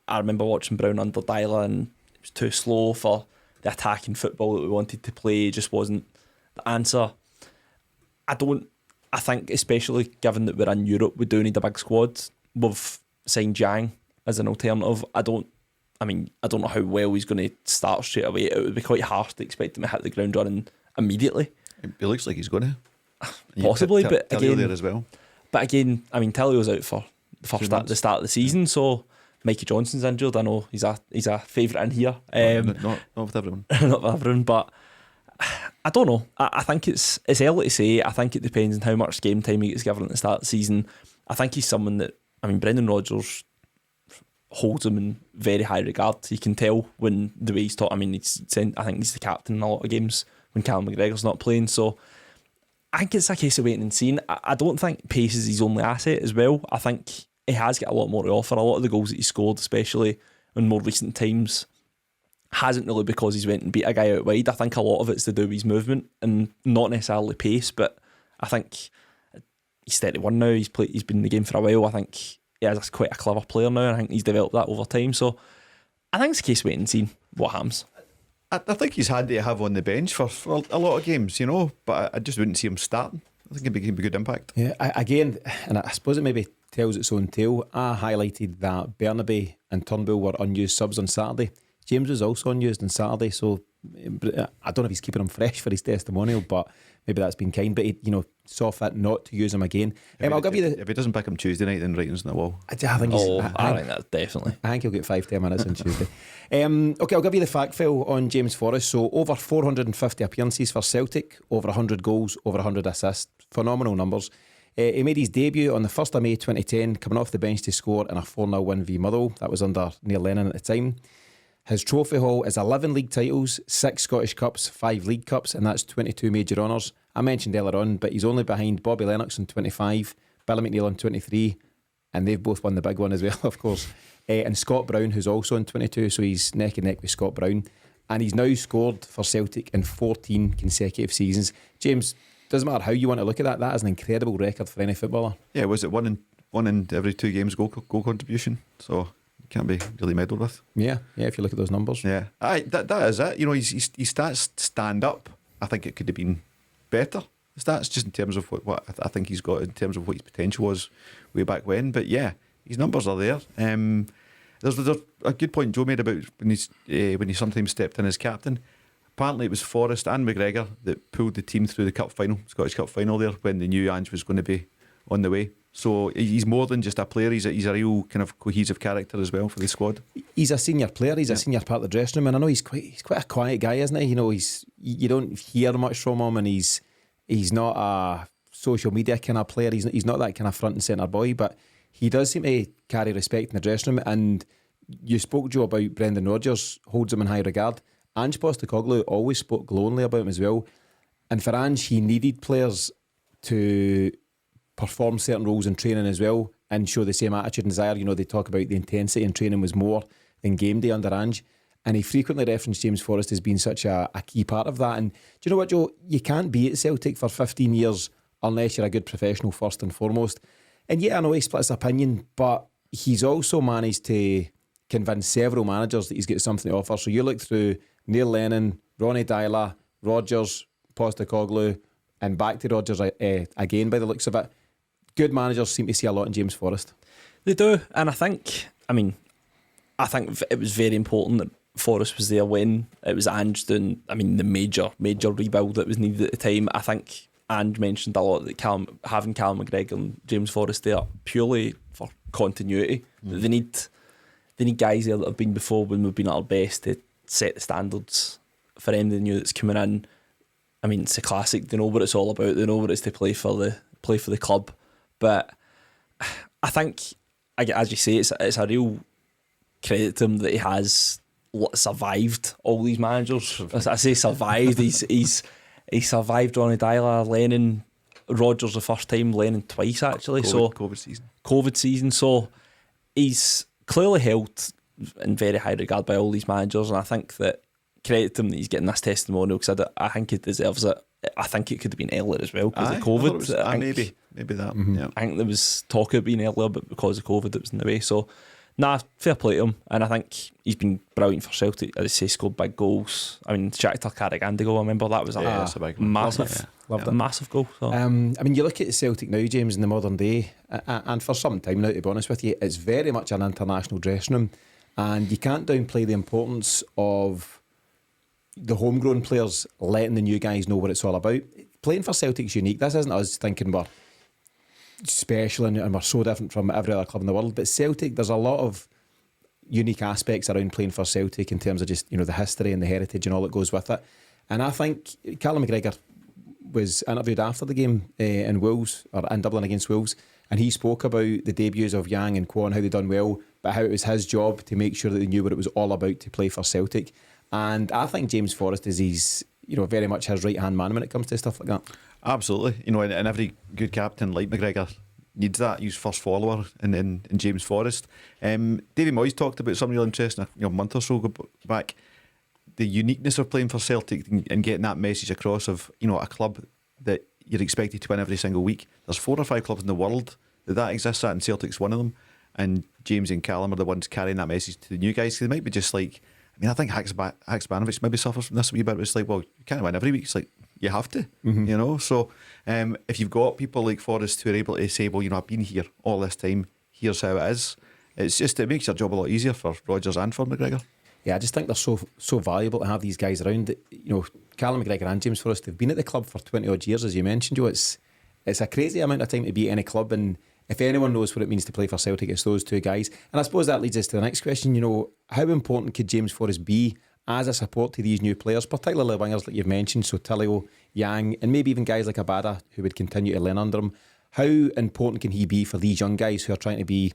I remember watching Brown under Dyla, and it was too slow for the attacking football that we wanted to play. It just wasn't the answer. I think, especially given that we're in Europe, we do need a big squad. We've signed Jang as an alternative. I don't know how well he's going to start straight away. It would be quite harsh to expect him to hit the ground running immediately. It looks like he's going to. Possibly, but again, there as well. But again, Tellio's out for the start of the season, so Mikey Johnson's injured. I know he's a favourite in here. Not with everyone. Not with everyone, but I don't know. I think it's early to say. I think it depends on how much game time he gets given at the start of the season. I think he's someone that, Brendan Rodgers holds him in very high regard. You can tell when the way he's taught. I think he's the captain in a lot of games when Callum McGregor's not playing. So I think it's a case of waiting and seeing. I don't think pace is his only asset as well. I think he has got a lot more to offer. A lot of the goals that he scored, especially in more recent times, hasn't really because he's went and beat a guy out wide. I think a lot of it's to do with his movement and not necessarily pace, but I think he's 31 now. He's been in the game for a while. I think he is quite a clever player now, and I think he's developed that over time. So I think it's a case of waiting and seeing what happens. I think he's handy to have on the bench for a lot of games, but I just wouldn't see him starting. I think it'd be a good impact. Yeah, again, and I suppose it maybe tells its own tale. I highlighted that Bernabe and Turnbull were unused subs on Saturday. James was also unused on Saturday, so I don't know if he's keeping him fresh for his testimonial, but maybe that's been kind. But he, saw fit not to use him again. I'll give you if he doesn't pick him Tuesday night, then writing's on the wall. I think that's definitely. I think he'll get 5-10 minutes on Tuesday. Okay, I'll give you the fact file on James Forrest. So over 450 appearances for Celtic, over 100 goals, over 100 assists. Phenomenal numbers. He made his debut on the 1st of May 2010, coming off the bench to score in a 4-0 win v Motherwell. That was under Neil Lennon at the time. His trophy haul is 11 league titles, 6 Scottish Cups, 5 League Cups, and that's 22 major honours. I mentioned earlier on, but he's only behind Bobby Lennox on 25, Billy McNeil on 23, and they've both won the big one as well, of course. And Scott Brown, who's also on 22, so he's neck and neck with Scott Brown. And he's now scored for Celtic in 14 consecutive seasons. James, doesn't matter how you want to look at that, that is an incredible record for any footballer. Yeah, was it one in every 2 games goal contribution? So can't be really meddled with. Yeah, if you look at those numbers. Yeah, that is it. You know, his stats stand up. I think it could have been better. The stats, just in terms of what I think he's got in terms of what his potential was way back when. But yeah, his numbers are there. There's a good point Joe made about when he sometimes stepped in as captain. Apparently it was Forrest and McGregor that pulled the team through the cup final, Scottish Cup final there, when they knew Ange was going to be on the way. So he's more than just a player. He's a real kind of cohesive character as well for the squad. He's a senior player. He's a senior part of the dressing room, and I know he's quite a quiet guy, isn't he? You know, you don't hear much from him, and he's not a social media kind of player. He's not that kind of front and centre boy, but he does seem to carry respect in the dressing room. And you spoke, Joe, about Brendan Rodgers holds him in high regard. Ange Postecoglou always spoke glowingly about him as well. And for Ange, he needed players to perform certain roles in training as well and show the same attitude and desire. You know, they talk about the intensity in training was more than game day under Ange. And he frequently referenced James Forrest as being such a key part of that. And do you know what, Joe? You can't be at Celtic for 15 years unless you're a good professional first and foremost. And yeah, I know he split his opinion, but he's also managed to convince several managers that he's got something to offer. So you look through Neil Lennon, Ronnie Dyla, Rodgers, Postecoglou, and back to Rodgers again by the looks of it. Good managers seem to see a lot in James Forrest. They do, and I think it was very important that Forrest was there when it was Ange doing, the major rebuild that was needed at the time. I think Ange mentioned a lot that having Callum McGregor and James Forrest there purely for continuity. They need guys there that have been before when we've been at our best to set the standards for anything new that's coming in. It's a classic. They know what it's all about. They know what it's to play for the club. But I think, as you say, it's a real credit to him that he has survived all these managers. I say survived. He's survived Ronnie Dyla, Lennon, Rodgers the first time, Lennon twice actually. COVID season. So he's clearly held in very high regard by all these managers, and I think that credit to him that he's getting this testimonial, because I think he deserves it. I think it could have been earlier as well because of COVID. Maybe that. Mm-hmm. I think there was talk of being earlier, but because of COVID, it was in the way. So, fair play to him, and I think he's been brilliant for Celtic. As I say, scored big goals. Shakhtar Carraganda goal. I remember that was a big massive, massive goal. So. You look at Celtic now, James, in the modern day, and for some time now, to be honest with you, it's very much an international dressing room, and you can't downplay the importance of the homegrown players letting the new guys know what it's all about. Playing for Celtic's unique. This isn't us thinking we're special and we're so different from every other club in the world, but Celtic, there's a lot of unique aspects around playing for Celtic in terms of just, the history and the heritage and all that goes with it. And I think Callum McGregor was interviewed after the game in Dublin against Wolves, and he spoke about the debuts of Yang and Kwon, how they done well, but how it was his job to make sure that they knew what it was all about to play for Celtic. And I think James Forrest is very much his right hand man when it comes to stuff like that. Absolutely. And every good captain like McGregor needs that. He's first follower in James Forrest. Davy Moyes talked about something real interesting a month or so back. The uniqueness of playing for Celtic and getting that message across of a club that you're expected to win every single week. There's 4 or 5 clubs in the world that exists at, and Celtic's one of them. And James and Callum are the ones carrying that message to the new guys. They might be just like, I think Haksabanovic maybe suffers from this a wee bit. It's like, well, you can't win every week. It's like, you have to, So if you've got people like Forrest who are able to say, well, I've been here all this time, here's how it is. It makes your job a lot easier for Rodgers and for McGregor. Yeah, I just think they're so valuable to have these guys around. Callum McGregor and James Forrest, they've been at the club for 20 odd years, as you mentioned, Joe. It's a crazy amount of time to be at any club, and if anyone knows what it means to play for Celtic, it's those two guys. And I suppose that leads us to the next question. How important could James Forrest be as a support to these new players, particularly wingers like you've mentioned, so Tilio, Yang, and maybe even guys like Abada who would continue to learn under him? How important can he be for these young guys who are trying to be,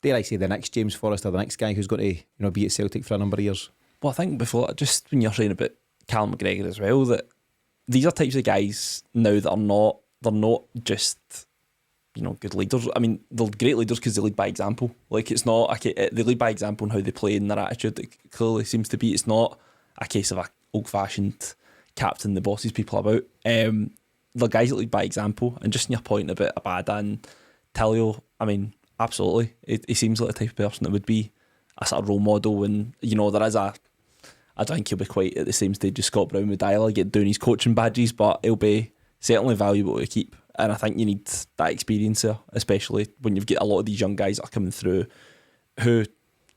dare I say, the next James Forrest or the next guy who's going to be at Celtic for a number of years? Well, I think before, just when you're saying about Callum McGregor as well, that these are types of guys now that they're not just, good leaders. I mean, they're great leaders because they lead by example. Like, it's not, they lead by example in how they play and their attitude. It clearly seems to be, it's not a case of a old-fashioned captain that bosses people about. The guys that lead by example, and just in your point about Abada and Tilio, I mean, absolutely. He seems like the type of person that would be a sort of role model, and there is I don't think he'll be quite at the same stage as Scott Brown with Dyla, get down his coaching badges, but he'll be certainly valuable to keep. And I think you need that experience there, especially when you've got a lot of these young guys that are coming through who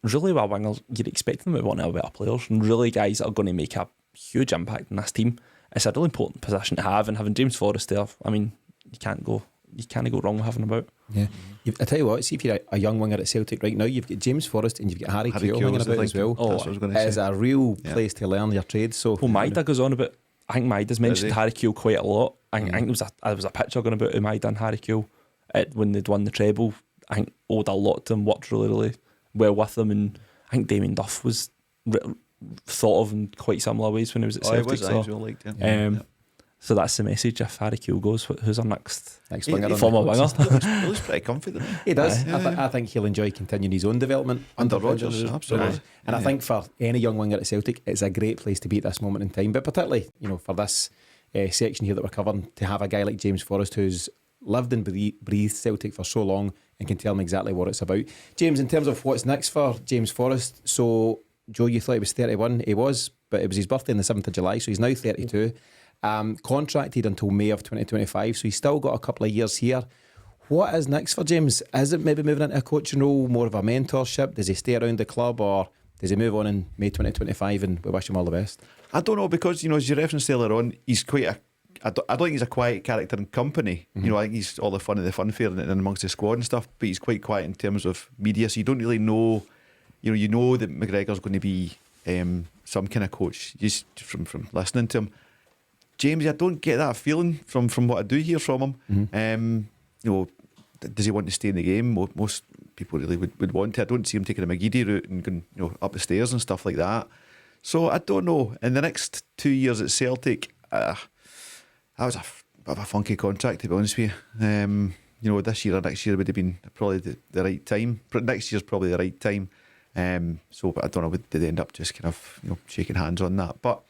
really were wingers. You'd expect them to be one of the better players, and really guys that are going to make a huge impact in this team. It's a really important position to have, and having James Forrest there, I mean, you can't go wrong with having him about. Yeah, I tell you what, see if you're a young winger at Celtic right now, you've got James Forrest and you've got Harry Kewell hanging about as well. That's what I was going to say. It is a real place to learn your trade. So, Maida goes on about. I think Maida's mentioned Harry Kewell quite a lot. I think there was a picture going about Maida and Harry Kewell when they'd won the treble. I think owed a lot to him, worked really, really well with them, and I think Damien Duff was thought of in quite similar ways when he was at Celtic. He was well liked, yeah. So that's the message. If Harry Kewell goes, who's our next winger? Former winger. He looks pretty comfy, doesn't he? He does. I think he'll enjoy continuing his own development under Rodgers. Absolutely. And I think for any young winger at Celtic, it's a great place to be at this moment in time. But particularly, for this section here that we're covering, to have a guy like James Forrest who's lived and breathed Celtic for so long and can tell him exactly what it's about. James, in terms of what's next for James Forrest, so Joe, you thought he was 31. He was, but it was his birthday on the 7th of July, so he's now 32. Contracted until May of 2025, so he's still got a couple of years here. What is next for James? Is it maybe moving into a coaching role, more of a mentorship? Does he stay around the club, or does he move on in May 2025? And we wish him all the best. I don't know, because as you referenced earlier on, he's quite I don't think he's a quiet character in company. Mm-hmm. I think he's all the fun of the funfair and amongst the squad and stuff, but he's quite quiet in terms of media, so you don't really know. You know that McGregor's going to be some kind of coach just from listening to him. James, I don't get that feeling from what I do hear from him. Mm-hmm. Does he want to stay in the game? Most people really would want to. I don't see him taking a McGeady route and going up the stairs and stuff like that. So I don't know. In the next 2 years at Celtic, that was a bit of a funky contract, to be honest with you. This year or next year would have been probably the right time. Next year's probably the right time. But I don't know, did they end up just kind of shaking hands on that? But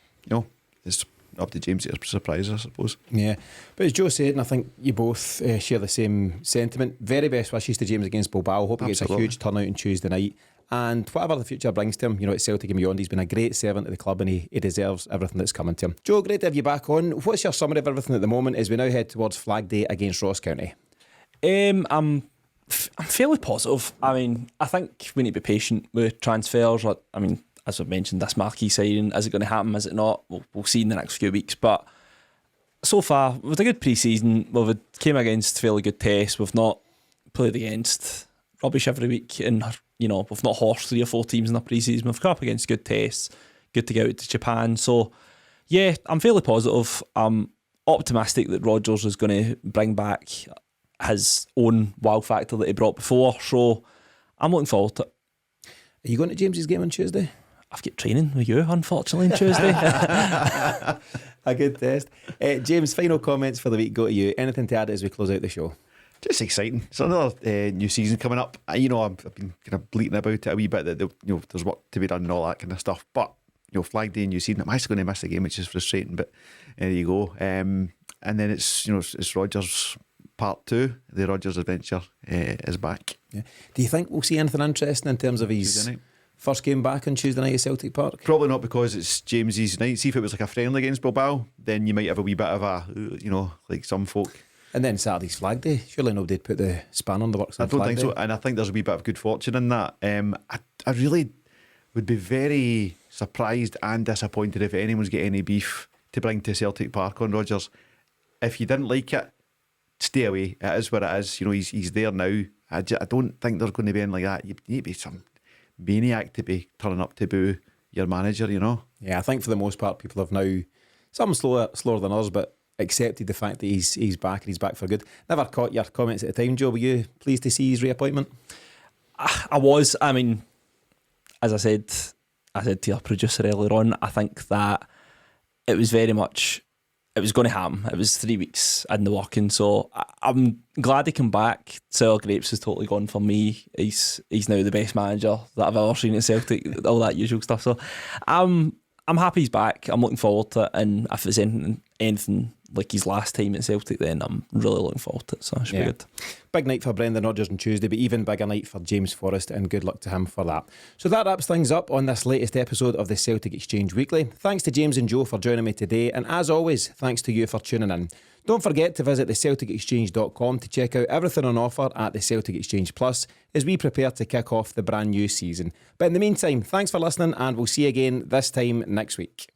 it's up to James to surprise, I suppose. Yeah, but as Joe said, and I think you both share the same sentiment, very best wishes to James against Bilbao. Hope he gets a huge turnout on Tuesday night, and whatever the future brings to him, at Celtic and beyond, he's been a great servant to the club, and he deserves everything that's coming to him. Joe, great to have you back on. What's your summary of everything at the moment as we now head towards Flag Day against Ross County? I'm fairly positive. I mean, I think we need to be patient with transfers. As I've mentioned, this marquee signing, is it going to happen? Is it not? We'll see in the next few weeks. But so far, we've had a good pre-season. We've came against fairly good tests. We've not played against rubbish every week, and we've not horsed 3 or 4 teams in the pre-season. We've come up against good tests. Good to get out to Japan. So yeah, I'm fairly positive. I'm optimistic that Rodgers is going to bring back his own wow factor that he brought before. So I'm looking forward to it. Are you going to James's game on Tuesday? I've got training with you, unfortunately, on Tuesday. A good test. James, final comments for the week go to you. Anything to add as we close out the show? Just exciting. It's another new season coming up. I've been kind of bleating about it a wee bit that there's work to be done and all that kind of stuff. But Flag Day and new season, I'm actually going to miss the game, which is frustrating. But there you go. And then it's Rodgers Part 2. The Rodgers adventure is back. Yeah. Do you think we'll see anything interesting in terms of his first game back on Tuesday night at Celtic Park? Probably not, because it's James's night. See, if it was like a friendly against Bilbao, then you might have a wee bit of a, like some folk. And then Saturday's Flag Day. Surely nobody'd put the span on the works on I don't Flag think Day. so, and I think there's a wee bit of good fortune in that. I really would be very surprised and disappointed if anyone's got any beef to bring to Celtic Park on Rodgers. If you didn't like it, stay away. It is what it is. He's there now. I don't think there's going to be anything like that. You need to be some maniac to be turning up to boo your manager, Yeah, I think for the most part, people have now, some slower than us, but accepted the fact that he's back and he's back for good. Never caught your comments at the time, Joe. Were you pleased to see his reappointment? I was. I mean, as I said to your producer earlier on, I think that it was very much, it was going to happen. It was 3 weeks in the working, so I'm glad he came back. Sour Grapes is totally gone for me. He's now the best manager that I've ever seen at Celtic, all that usual stuff. So I'm happy he's back. I'm looking forward to it, and if it's anything like his last time at Celtic, then I'm really looking forward to it, so it should be good. Big night for Brendan Rodgers on Tuesday, but even bigger night for James Forrest, and good luck to him for that. So that wraps things up on this latest episode of the Celtic Exchange Weekly. Thanks to James and Joe for joining me today, and as always, thanks to you for tuning in. Don't forget to visit thecelticexchange.com to check out everything on offer at the Celtic Exchange Plus as we prepare to kick off the brand new season. But in the meantime, thanks for listening, and we'll see you again this time next week.